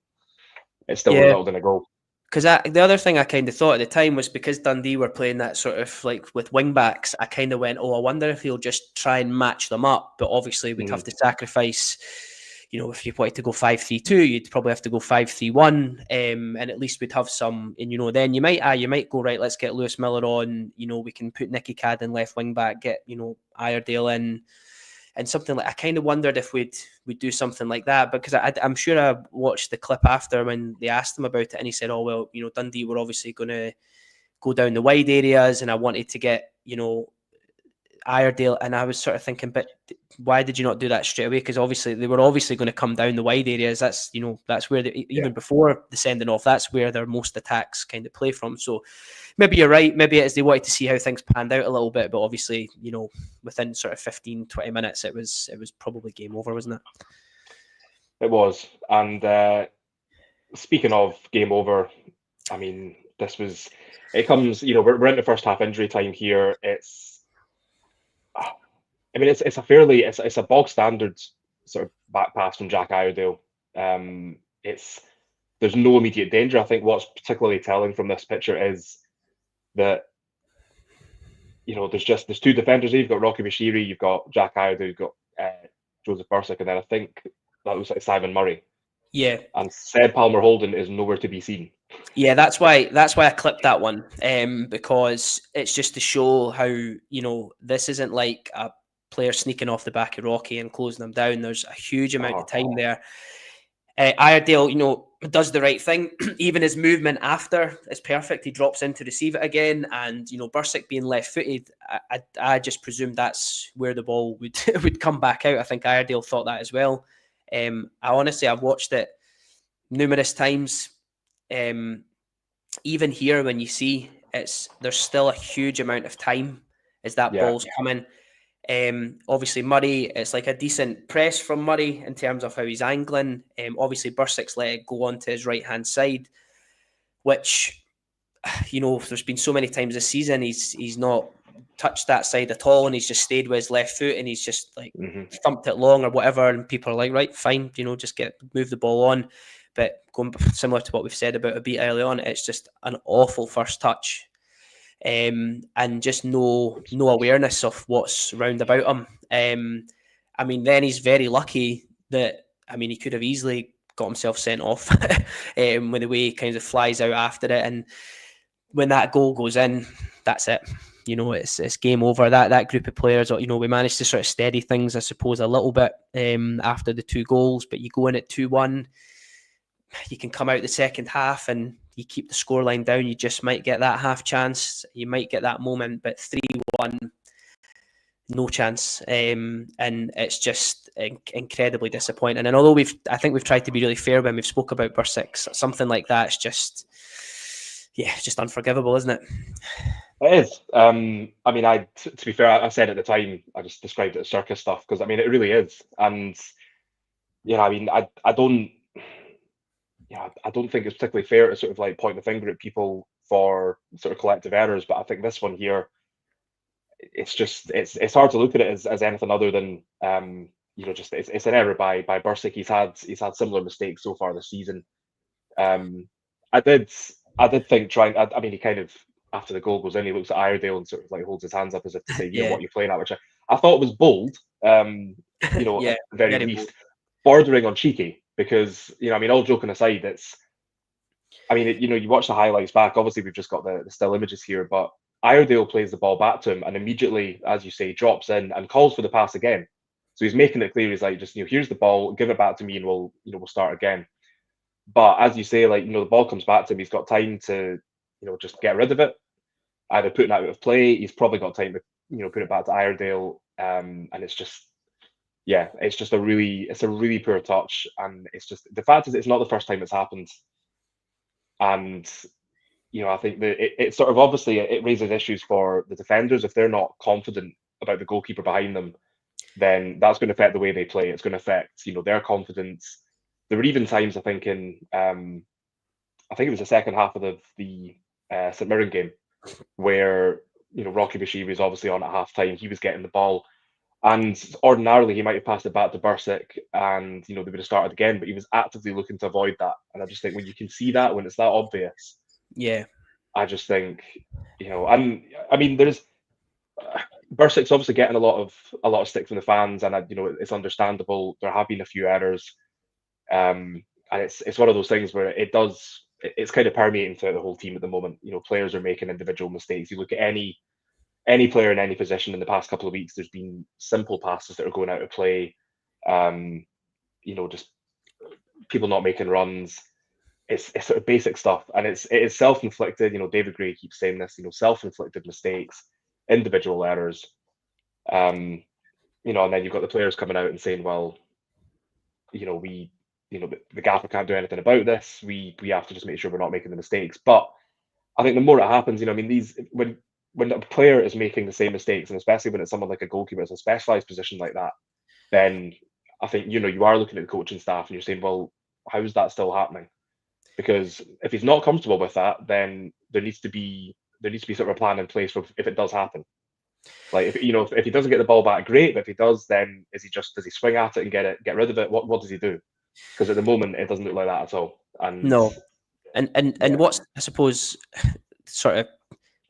resulted in a goal. Because the other thing I kind of thought at the time was, because Dundee were playing that sort of like with wing backs, I kind of went, I wonder if he'll just try and match them up. But obviously we'd have to sacrifice, if you wanted to go 5-3-2, you'd probably have to go 5-3-1, and at least we'd have some. And then you might go, right, let's get Lewis Miller on. We can put Nicky Cadden left wing back, get Iredale in, and something like. I kind of wondered if we'd do something like that, because I'm sure I watched the clip after when they asked him about it, and he said, "Oh well, Dundee were obviously going to go down the wide areas, and I wanted to get Iredale," and I was sort of thinking, but why did you not do that straight away? Because obviously they were going to come down the wide areas. That's that's where even before the sending off, that's where their most attacks kind of play from. So maybe you're right. Maybe it is they wanted to see how things panned out a little bit, but obviously within sort of 15-20 minutes it was probably game over, wasn't it? It was. And speaking of game over, I mean, it comes, we're in the first half injury time here. It's a bog standard sort of back pass from Jack Iredale. There's no immediate danger. I think what's particularly telling from this picture is that there's two defenders. You've got Rocky Bashiri, you've got Jack Iredale, you've got Joseph Bursick, and then I think that looks like Simon Murray. Yeah. And Seb Palmer-Houlden is nowhere to be seen. Yeah, that's why I clipped that one, because it's just to show how this isn't like a player sneaking off the back of Rocky and closing them down. There's a huge amount of time there. Iredale, does the right thing. Even his movement after is perfect. He drops in to receive it again, and Bursick being left-footed, I just presumed that's where the ball would come back out. I think Iredale thought that as well. I've watched it numerous times. Even here, when you see there's still a huge amount of time as that ball's coming. Obviously Murray, it's like a decent press from Murray in terms of how he's angling. Obviously Bursick's let it go onto his right hand side, which there's been so many times this season he's not touched that side at all, and he's just stayed with his left foot, and he's just like thumped it long or whatever, and people are like, right, fine, just move the ball on. But going similar to what we've said about a beat early on, it's just an awful first touch. And just no awareness of what's round about him. Then he's very lucky that, he could have easily got himself sent off with the way he kind of flies out after it. And when that goal goes in, that's it. It's game over. That group of players, we managed to sort of steady things, I suppose, a little bit after the two goals, but you go in at 2-1, you can come out the second half and you keep the scoreline down, you just might get that half chance, you might get that moment, but 3-1, no chance. And it's just incredibly disappointing. And although I think we've tried to be really fair when we've spoke about Bursick, something like that's just unforgivable, isn't it? It is. To be fair, I said at the time, I just described it as circus stuff, because it really is. And I don't think it's particularly fair to sort of like point the finger at people for sort of collective errors, but I think this one here, it's hard to look at it as anything other than it's an error by Bursick. He's had similar mistakes so far this season. I did think he kind of, after the goal goes in, he looks at Iredale and sort of like holds his hands up as if to say, what you're playing at, which I thought was bold. At the very least, bold. Bordering on cheeky. Because all joking aside, you watch the highlights back. Obviously, we've just got the still images here, but Iredale plays the ball back to him and immediately, as you say, drops in and calls for the pass again. So he's making it clear. He's like, just here's the ball, give it back to me, and we'll start again. But as you say, like, the ball comes back to him, he's got time to, just get rid of it, either putting it out of play. He's probably got time to, put it back to Iredale. And it's just, yeah, it's a really poor touch. And it's just, the fact is, it's not the first time it's happened. And, I think that it sort of, obviously, it raises issues for the defenders. If they're not confident about the goalkeeper behind them, then that's going to affect the way they play. It's going to affect, their confidence. There were even times, I think, I think it was the second half of the St Mirren game, where Rocky Bashir was obviously on at half time. He was getting the ball, and ordinarily he might have passed it back to Bursic, and they would have started again. But he was actively looking to avoid that, and I just think when you can see that, when it's that obvious, yeah, I just think, and I mean, there's Bursic's obviously getting a lot of stick from the fans, and it's understandable. There have been a few errors, and it's one of those things where it's kind of permeating throughout the whole team at the moment. Players are making individual mistakes. You look at any player in any position in the past couple of weeks, there's been simple passes that are going out of play. Just people not making runs. It's sort of basic stuff, and it is self-inflicted. David Gray keeps saying this. Self-inflicted mistakes, individual errors. And then you've got the players coming out and saying, well, the gaffer can't do anything about this. We have to just make sure we're not making the mistakes. But I think the more it happens, these when a player is making the same mistakes, and especially when it's someone like a goalkeeper, it's a specialised position like that, then I think you are looking at the coaching staff and you're saying, well, how is that still happening? Because if he's not comfortable with that, then there needs to be sort of a plan in place for if it does happen. Like if he doesn't get the ball back, great. But if he does, then does he swing at it and get rid of it? What does he do? Because at the moment it doesn't look like that at all. And no, and yeah. what's, I suppose, sort of,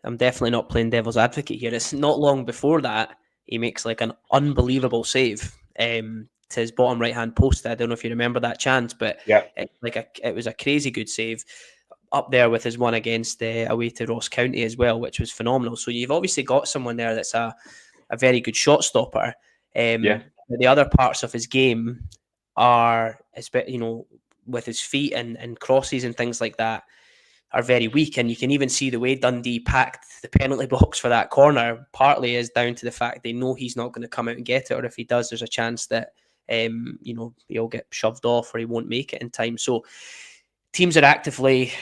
I'm definitely not playing devil's advocate here. It's not long before that he makes like an unbelievable save to his bottom right hand post. I don't know if you remember that chance, but Yeah. it was a crazy good save, up there with his one against away to Ross County as well, which was phenomenal. So you've obviously got someone there that's a very good shot stopper. Yeah. The other parts of his game are, with his feet and crosses and things like that, are very weak. And you can even see the way Dundee packed the penalty box for that corner partly is down to the fact they know he's not going to come out and get it, or if he does, there's a chance that he'll get shoved off or he won't make it in time. So teams are actively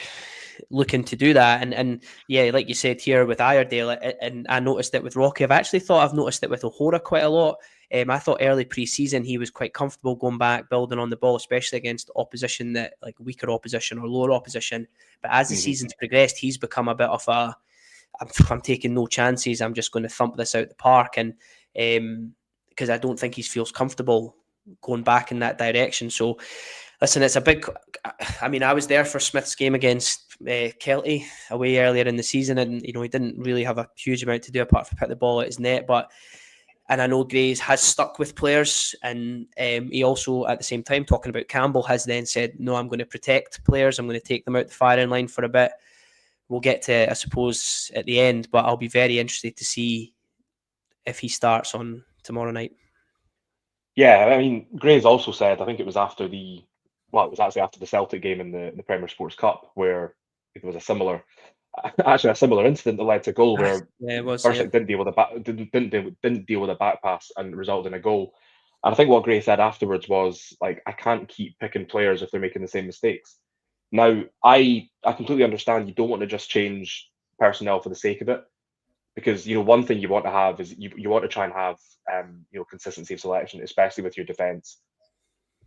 looking to do that, and yeah, like you said here with Iredale, and I noticed it with Rocky. I've noticed it with O'Hora quite a lot. I thought early pre-season he was quite comfortable going back, building on the ball, especially against opposition that like weaker opposition or lower opposition. But as the season's progressed, he's become a bit of a I'm taking no chances. I'm just going to thump this out the park, and because I don't think he feels comfortable going back in that direction. So listen, it's a big. I mean, I was there for Smith's game against Kelty away earlier in the season, and he didn't really have a huge amount to do apart from put the ball at his net. And I know Grays has stuck with players, and he also, at the same time, talking about Campbell, has then said, no, I'm going to protect players. I'm going to take them out the firing line for a bit. We'll get to, I suppose, at the end, but I'll be very interested to see if he starts on tomorrow night. Yeah, I mean, Grays also said, I think it was after it was actually after the Celtic game in the Premier Sports Cup, where it was a similar incident that led to a goal where Bursic didn't deal with a back pass and resulted in a goal. And I think what Gray said afterwards was like, I can't keep picking players if they're making the same mistakes. Now, I completely understand you don't want to just change personnel for the sake of it, because one thing you want to have is you want to try and have consistency of selection, especially with your defence.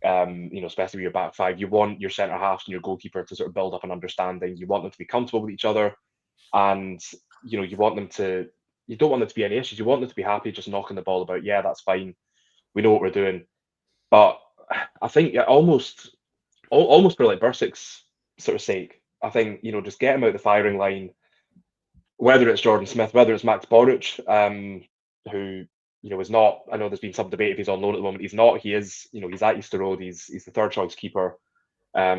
Especially with your back five, you want your centre halves and your goalkeeper to sort of build up an understanding. You want them to be comfortable with each other, and you don't want them to be any issues. You want them to be happy just knocking the ball about. Yeah, that's fine. We know what we're doing. But I think almost for like Bursic's sort of sake, I think just get him out the firing line. Whether it's Jordan Smith, whether it's Max Boruc, who is not. I know there's been some debate if he's on loan at the moment. He's not. He is. He's at Easter Road. He's the third choice keeper.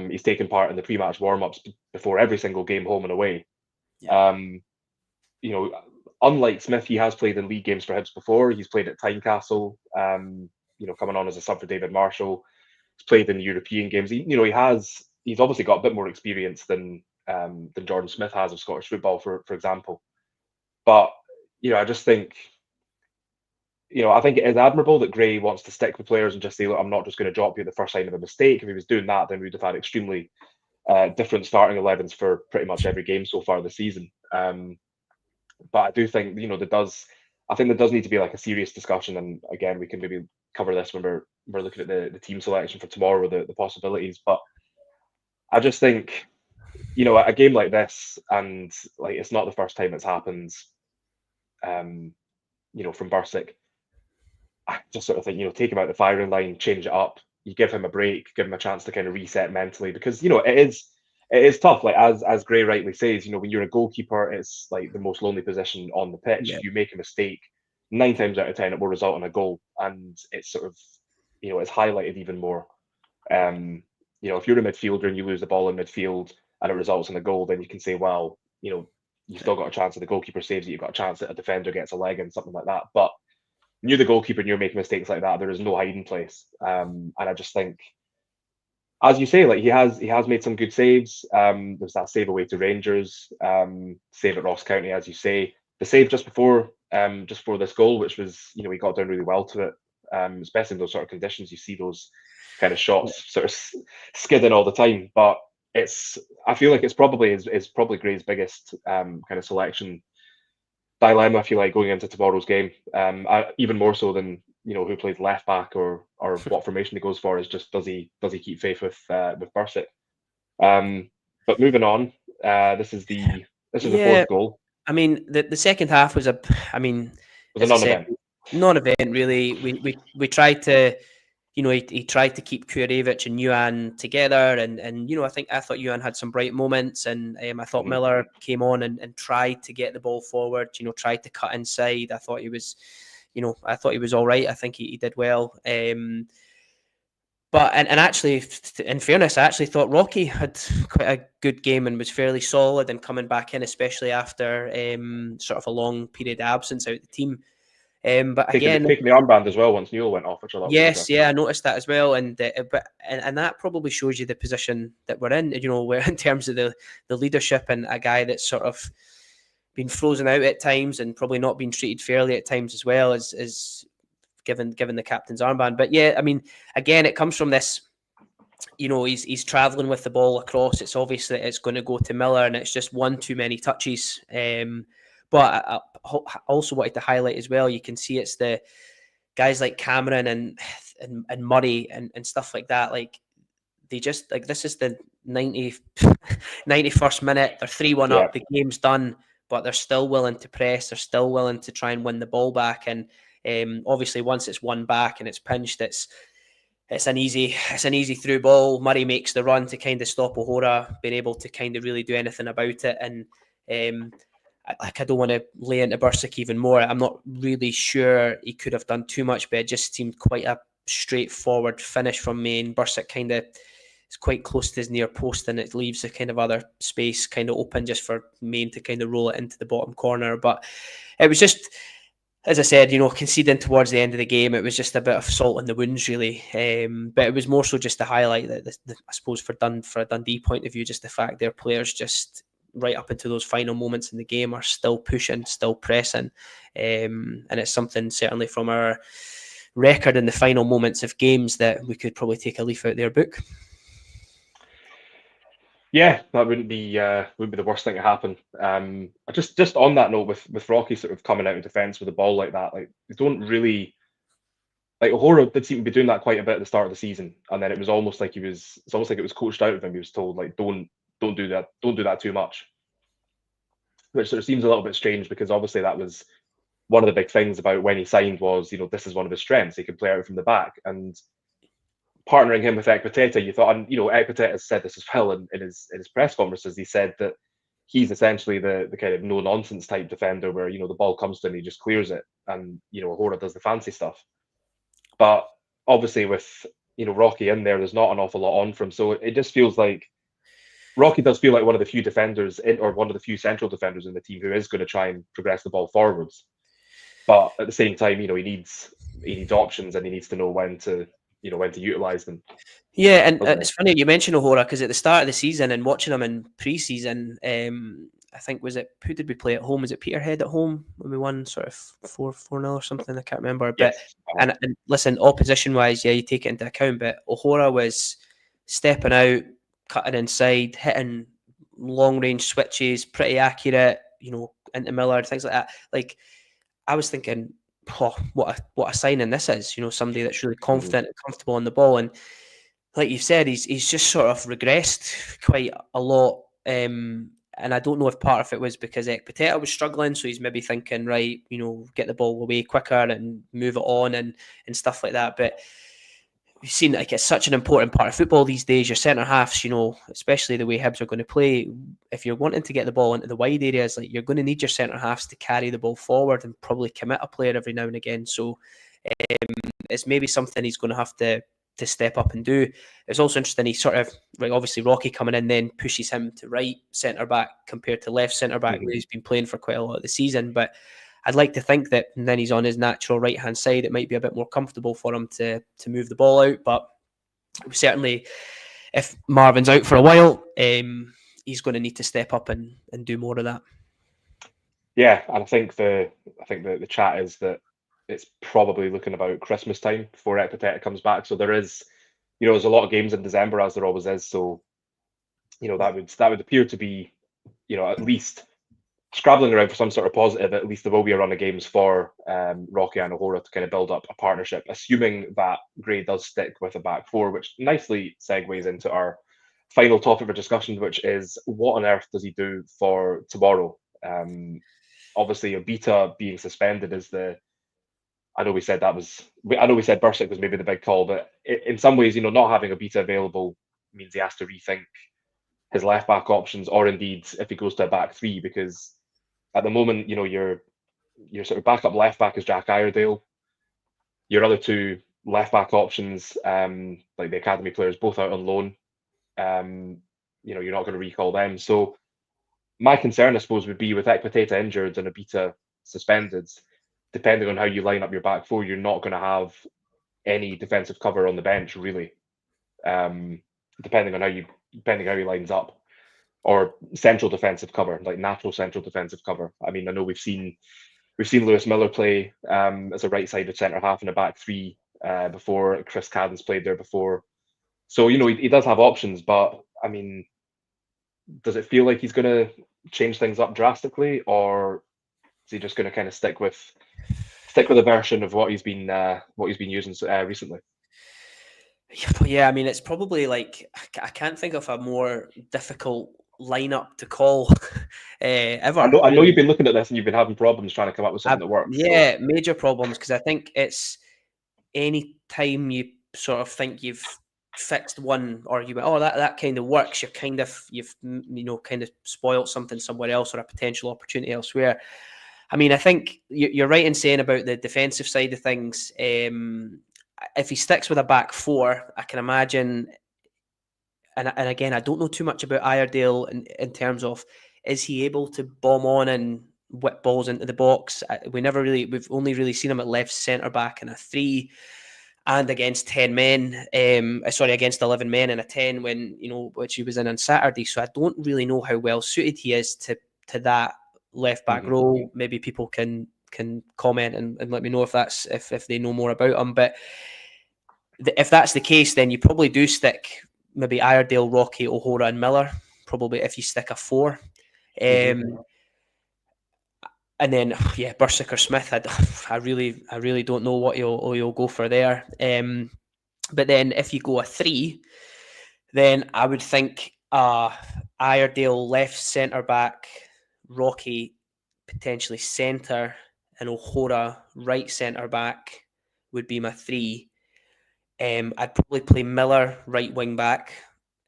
He's taken part in the pre-match warm-ups before every single game, home and away. Yeah. Unlike Smith, he has played in league games for Hibs before. He's played at Tynecastle. Coming on as a sub for David Marshall. He's played in European games. He has he's obviously got a bit more experience than Jordan Smith has of Scottish football, for example. But I just think, I think it is admirable that Gray wants to stick with players and just say, look, I'm not just going to drop you at the first sign of a mistake. If he was doing that, then we'd have had extremely different starting 11s for pretty much every game so far this season. But I do think, I think there does need to be like a serious discussion. And again, we can maybe cover this when we're looking at the team selection for tomorrow, the possibilities. But I just think, a game like this, and like it's not the first time it's happened, from Bursic. I just sort of think, take him out the firing line, change it up. You give him a break, give him a chance to kind of reset mentally, because it is tough. Like as Gray rightly says, when you're a goalkeeper, it's like the most lonely position on the pitch. Yeah. If you make a mistake, 9 times out of 10 it will result in a goal, and it's sort of it's highlighted even more. If you're a midfielder and you lose the ball in midfield and it results in a goal, then you can say, well, you've still got a chance that the goalkeeper saves it, you've got a chance that a defender gets a leg and something like that. But when you're the goalkeeper and you're making mistakes like that, there is no hiding place. And I just think, as you say, like he has made some good saves. There's that save away to Rangers, save at Ross County, as you say. The save just before this goal, which was, he got down really well to it, especially in those sort of conditions. You see those kind of shots sort of skidding all the time. But I feel like it's probably Gray's biggest kind of selection dilemma, if you like, going into tomorrow's game. Even more so than who plays left back or what formation he goes for, is just does he keep faith with Bursic? But moving on, this is the fourth goal. I mean, the second half was a non-event. Non-event, really. We tried to, he tried to keep Kurevich and Yuan together, and I thought Yuan had some bright moments, and I thought Miller came on and tried to get the ball forward. Tried to cut inside. I thought he was, all right. I think he did well. But actually, in fairness, I actually thought Rocky had quite a good game and was fairly solid and coming back in, especially after sort of a long period of absence out of the team. But again, taking the armband as well once Newell went off, which I thought yes, I noticed that as well, and that probably shows you the position that we're in. Where in terms of the leadership, and a guy that's sort of been frozen out at times and probably not been treated fairly at times as well, as given the captain's armband. But yeah, I mean, again, it comes from this. He's traveling with the ball across. It's obvious that it's going to go to Miller, and it's just one too many touches. But I also wanted to highlight as well, you can see it's the guys like Cameron and Murray and stuff like that. Like, they just, like, this is the 91st minute. They're 3-1 up. The game's done, but they're still willing to press. They're still willing to try and win the ball back. And obviously, once it's won back and it's pinched, it's an easy through ball. Murray makes the run to kind of stop O'Hora being able to kind of really do anything about it. And I don't want to lay into Bursic even more. I'm not really sure he could have done too much, but it just seemed quite a straightforward finish from Maine. Bursic kind of is quite close to his near post, and it leaves a kind of other space kind of open just for Maine to kind of roll it into the bottom corner. But it was just, as I said, conceding towards the end of the game, it was just a bit of salt in the wounds, really. But it was more so just to highlight that, I suppose, for a Dundee point of view, just the fact their players just, right up into those final moments in the game, are still pushing, still pressing. And it's something, certainly from our record in the final moments of games, that we could probably take a leaf out their book. Yeah, that wouldn't be the worst thing to happen. Just on that note, with Rocky sort of coming out of defence with a ball like that, like, they don't really, like, O'Hora did seem to be doing that quite a bit at the start of the season, and then it was almost like it was coached out of him. He was told, like, don't do that too much, which sort of seems a little bit strange, because obviously that was one of the big things about when he signed, was, this is one of his strengths, he could play out from the back. And partnering him with Ekpiteta, you thought, and Ekpiteta has said this as well in his press conferences. He said that he's essentially the kind of no nonsense type defender, where the ball comes to him, he just clears it, and O'Hora does the fancy stuff. But obviously with Rocky in there's not an awful lot on for him, so it just feels like Rocky does feel like one of the few defenders or one of the few central defenders in the team who is going to try and progress the ball forwards. But at the same time, he needs options, and he needs to know when to when to utilise them. Yeah, and it's funny you mentioned O'Hora, because at the start of the season and watching him in pre-season, I think, who did we play at home? Was it Peterhead at home when we won sort of 4-0 or something? I can't remember. But yes. and listen, opposition-wise, yeah, you take it into account, but O'Hora was stepping out, cutting inside, hitting long-range switches, pretty accurate, into Miller, things like that. Like, I was thinking, oh, what a signing this is, somebody that's really confident and comfortable on the ball. And like you said, he's just sort of regressed quite a lot. And I don't know if part of it was because Ekpiteta was struggling, so he's maybe thinking, right, get the ball away quicker and move it on and stuff like that. But we've seen, like, it's such an important part of football these days. Your centre halves, especially the way Hibs are going to play, if you're wanting to get the ball into the wide areas, like, you're going to need your centre halves to carry the ball forward and probably commit a player every now and again. So it's maybe something he's going to have to step up and do. It's also interesting, he sort of, like, obviously Rocky coming in then pushes him to right centre back compared to left centre back, where he's been playing for quite a lot of the season. But I'd like to think that then he's on his natural right hand side, it might be a bit more comfortable for him to move the ball out. But certainly, if Marvin's out for a while, he's going to need to step up and do more of that. Yeah, and I think the chat is that it's probably looking about Christmas time before Ekpiteta comes back. So there is, there's a lot of games in December, as there always is. So, that would appear to be, at least scrabbling around for some sort of positive. At least there will be a run of games for Rocky and O'Hora to kind of build up a partnership, assuming that Gray does stick with a back four, which nicely segues into our final topic for discussion, which is what on earth does he do for tomorrow? Obviously, Obita being suspended is I know we said Bursic was maybe the big call, but in some ways, not having Obita available means he has to rethink his left back options, or indeed if he goes to a back three, because at the moment, your sort of backup left back is Jack Iredale. Your other two left back options, like the academy players, both out on loan. You're not going to recall them. So my concern, I suppose, would be with Ekpiteta injured and Obita suspended, depending on how you line up your back four, you're not going to have any defensive cover on the bench, really. Depending on how he lines up, or central defensive cover, like natural central defensive cover. I mean, I know we've seen Lewis Miller play as a right-sided centre half in a back three before. Chris Cadden's played there before, so he does have options. But I mean, does it feel like he's going to change things up drastically, or is he just going to kind of stick with a version of what he's been using recently? Yeah, I mean, it's probably like, I can't think of a more difficult lineup to call ever. I know you've been looking at this and you've been having problems trying to come up with something that works. Yeah, so major problems, because I think it's any time you sort of think you've fixed one, or you went, that kind of works, you've kind of spoiled something somewhere else, or a potential opportunity elsewhere. I mean, I think you're right in saying about the defensive side of things. If he sticks with a back four, I can imagine, and again, I don't know too much about Iredale in terms of, is he able to bomb on and whip balls into the box? We've only really seen him at left centre back in a 3, and against 10 men, against 11 men in a 10 when, which he was in on Saturday. So I don't really know how well suited he is to that left back role. Maybe people can comment and let me know if that's if they know more about him. But if that's the case, then you probably do stick maybe Iredale, Rocky, O'Hora, and Miller. Probably if you stick a 4, and then Bursic or Smith. I really don't know what you'll go for there. But then if you go a 3, then I would think Iredale left centre back, Rocky potentially centre, and O'Hora right centre back would be my 3. I'd probably play Miller right wing back,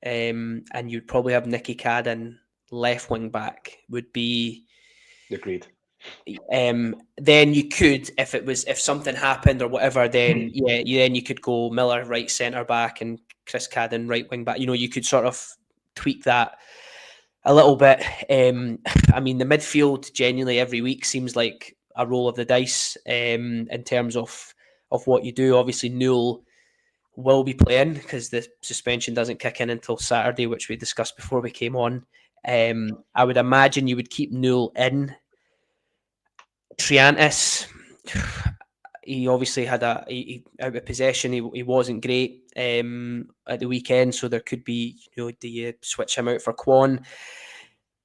and you'd probably have Nicky Cadden left wing back. Would be agreed. Then you could, if something happened or whatever, then you could go Miller right centre back and Chris Cadden right wing back. You could sort of tweak that a little bit. I mean, the midfield genuinely every week seems like a roll of the dice in terms of what you do. Obviously, Newell will be playing because the suspension doesn't kick in until Saturday, which we discussed before we came on. I would imagine you would keep Newell in. Triantis, he obviously had out of possession. He wasn't great at the weekend, so there could be, do you switch him out for Kwon?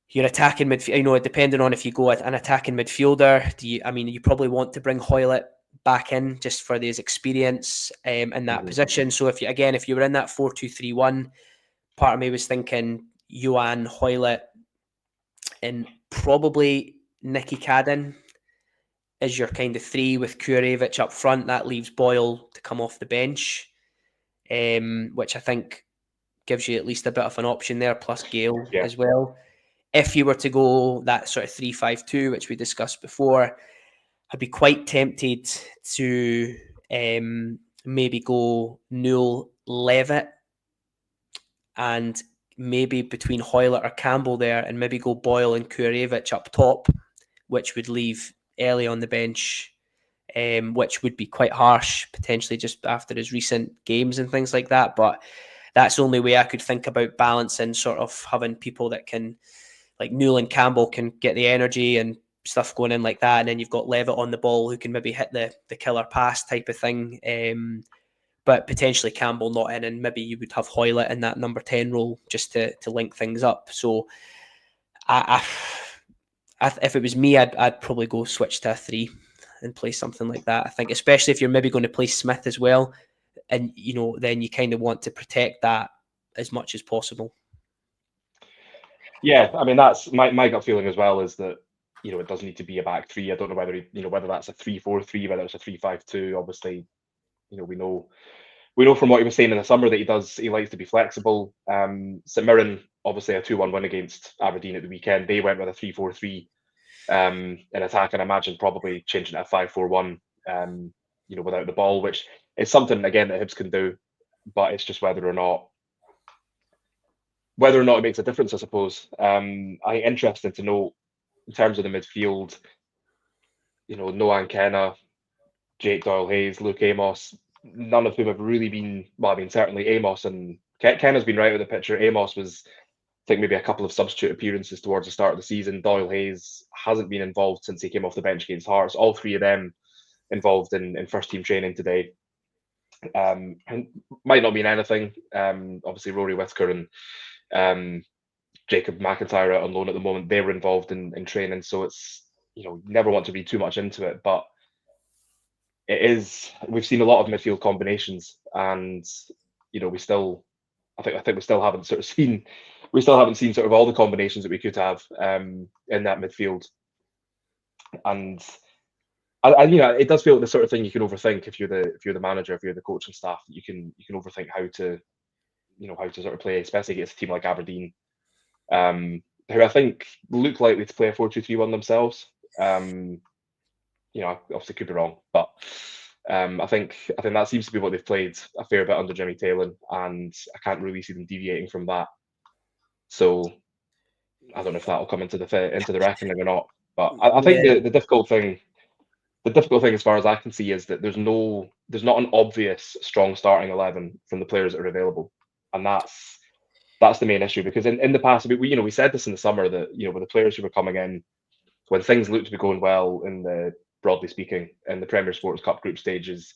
You're attacking midfield, depending on if you go at an attacking midfielder, you probably want to bring Hoylett back in just for his experience in that position. So if you were in that 4-2-3-1, part of me was thinking Johan, Hoylett, and probably Nicky Cadden is your kind of three with Kurevich up front. That leaves Boyle to come off the bench, which I think gives you at least a bit of an option there, plus Gale as well. If you were to go that sort of 3-5-2, which we discussed before, I'd be quite tempted to maybe go Newell, Levitt, and maybe between Hoylett or Campbell there, and maybe go Boyle and Kurevich up top, which would leave Ellie on the bench, which would be quite harsh, potentially just after his recent games and things like that. But that's the only way I could think about balancing, sort of having people that can, like Newell and Campbell, can get the energy and stuff going in like that, and then you've got Levitt on the ball who can maybe hit the killer pass type of thing, but potentially Campbell not in, and maybe you would have Hoylett in that number 10 role just to link things up. So if it was me, I'd probably go switch to a 3 and play something like that. I think, especially if you're maybe going to play Smith as well, and then you kind of want to protect that as much as possible. Yeah, I mean, that's my gut feeling as well, is that it doesn't need to be a back three. I don't know whether whether that's a 3-4-3, whether it's a 3-5-2. Obviously, we know from what he was saying in the summer that he likes to be flexible. St Mirren, obviously a 2-1 win against Aberdeen at the weekend. They went with a 3-4-3 in attack, and I imagine probably changing it a 5-4-1, without the ball, which is something again that Hibs can do, but it's just whether or not it makes a difference, I suppose. Interesting to know in terms of the midfield, Noah Kenna, Jake Doyle-Hayes, Luke Amos, none of whom have really been, well, I mean, certainly Amos, and Kenna's been right with the picture. Amos was, I think, maybe a couple of substitute appearances towards the start of the season. Doyle-Hayes hasn't been involved since he came off the bench against Hearts. All three of them involved in first team training today. And might not mean anything. Obviously, Rory Whittaker and Jacob McIntyre out on loan at the moment, they were involved in training, so it's never want to read too much into it, but we've seen a lot of midfield combinations, and we still, I think we still haven't seen sort of all the combinations that we could have in that midfield. And it does feel like the sort of thing you can overthink if you're the manager, if you're the coaching staff. You can overthink how to sort of play, especially against a team like Aberdeen, who I think look likely to play a 4-2-3-1 themselves. Obviously could be wrong, but I think that seems to be what they've played a fair bit under Jimmy Taylor, and I can't really see them deviating from that. So I don't know if that will come into the reckoning or not. But I think the difficult thing as far as I can see is that there's not an obvious strong starting 11 from the players that are available, and that's the main issue. Because in the past, we said this in the summer that with the players who were coming in when things looked to be going well in the, broadly speaking, in the Premier Sports Cup group stages,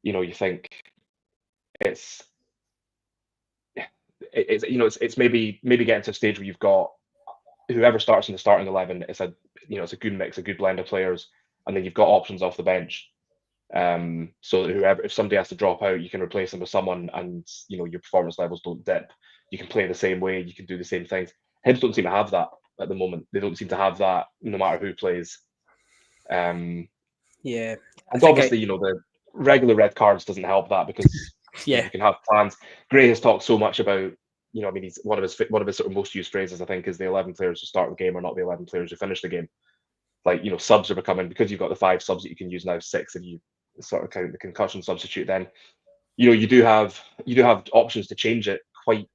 you think it's maybe getting to a stage where you've got whoever starts in the starting 11. It's a good mix, a good blend of players, and then you've got options off the bench. So that if somebody has to drop out, you can replace them with someone, and your performance levels don't dip. You can play the same way, you can do the same things. Hibs don't seem to have that at the moment. They don't seem to have that no matter who plays. And obviously, the regular red cards doesn't help that, because you can have plans. Gray has talked so much about, he's one of his sort of most used phrases, I think, is the 11 players who start the game are not the 11 players who finish the game. Like, subs are becoming, because you've got the 5 subs that you can use now, 6 if you sort of count the concussion substitute. Then, you do have options to change it quite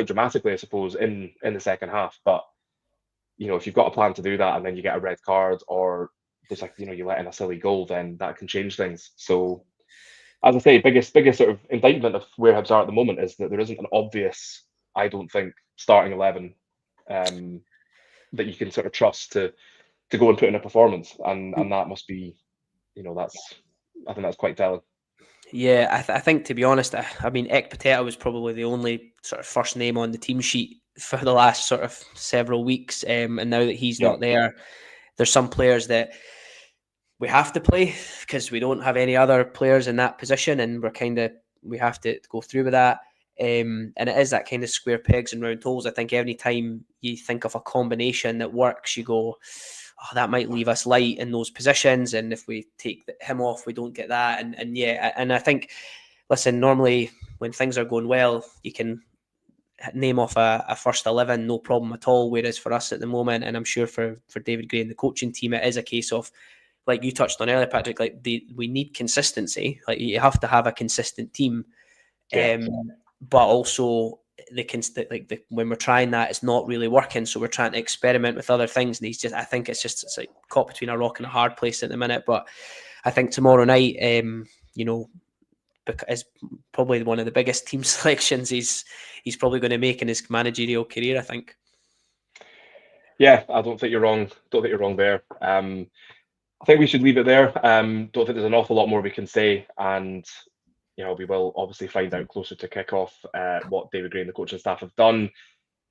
dramatically, I suppose, in the second half. But if you've got a plan to do that and then you get a red card, or there's you let in a silly goal, then that can change things. So as I say, biggest sort of indictment of where Hibs are at the moment is that there isn't an obvious, I don't think, starting 11 that you can sort of trust to go and put in a performance, and that must be, I think that's quite telling. Yeah, I think, to be honest, I mean, Ekpateta was probably the only sort of first name on the team sheet for the last sort of several weeks, and now that he's not there, there's some players that we have to play because we don't have any other players in that position, and we have to go through with that. And it is that kind of square pegs and round holes. I think every time you think of a combination that works, you go, oh, that might leave us light in those positions, and if we take him off, we don't get that. And I think, listen, normally when things are going well, you can name off a first 11, no problem at all. Whereas for us at the moment, and I'm sure for David Gray and the coaching team, it is a case of, like you touched on earlier, Patrick, like we need consistency. Like you have to have a consistent team, but also when we're trying that, it's not really working. So we're trying to experiment with other things, and I think it's like caught between a rock and a hard place at the minute. But I think tomorrow night, is probably one of the biggest team selections he's probably going to make in his managerial career, I think. Yeah, I don't think you're wrong. Don't think you're wrong there. I think we should leave it there. Don't think there's an awful lot more we can say, and we will obviously find out closer to kick-off what David Gray and the coaching staff have done.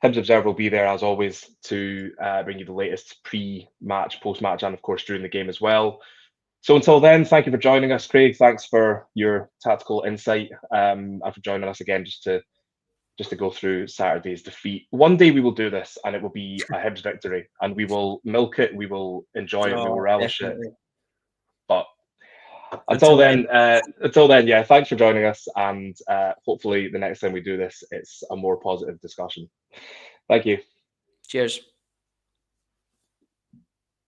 Hibs Observer will be there as always to bring you the latest pre-match, post-match, and of course during the game as well. So until then, thank you for joining us, Craig. Thanks for your tactical insight and for joining us again just to go through Saturday's defeat. One day we will do this, and it will be a Hibs victory, and we will milk it, we will enjoy it, we will relish it. But until then, yeah, thanks for joining us, and hopefully the next time we do this, it's a more positive discussion. Thank you. Cheers.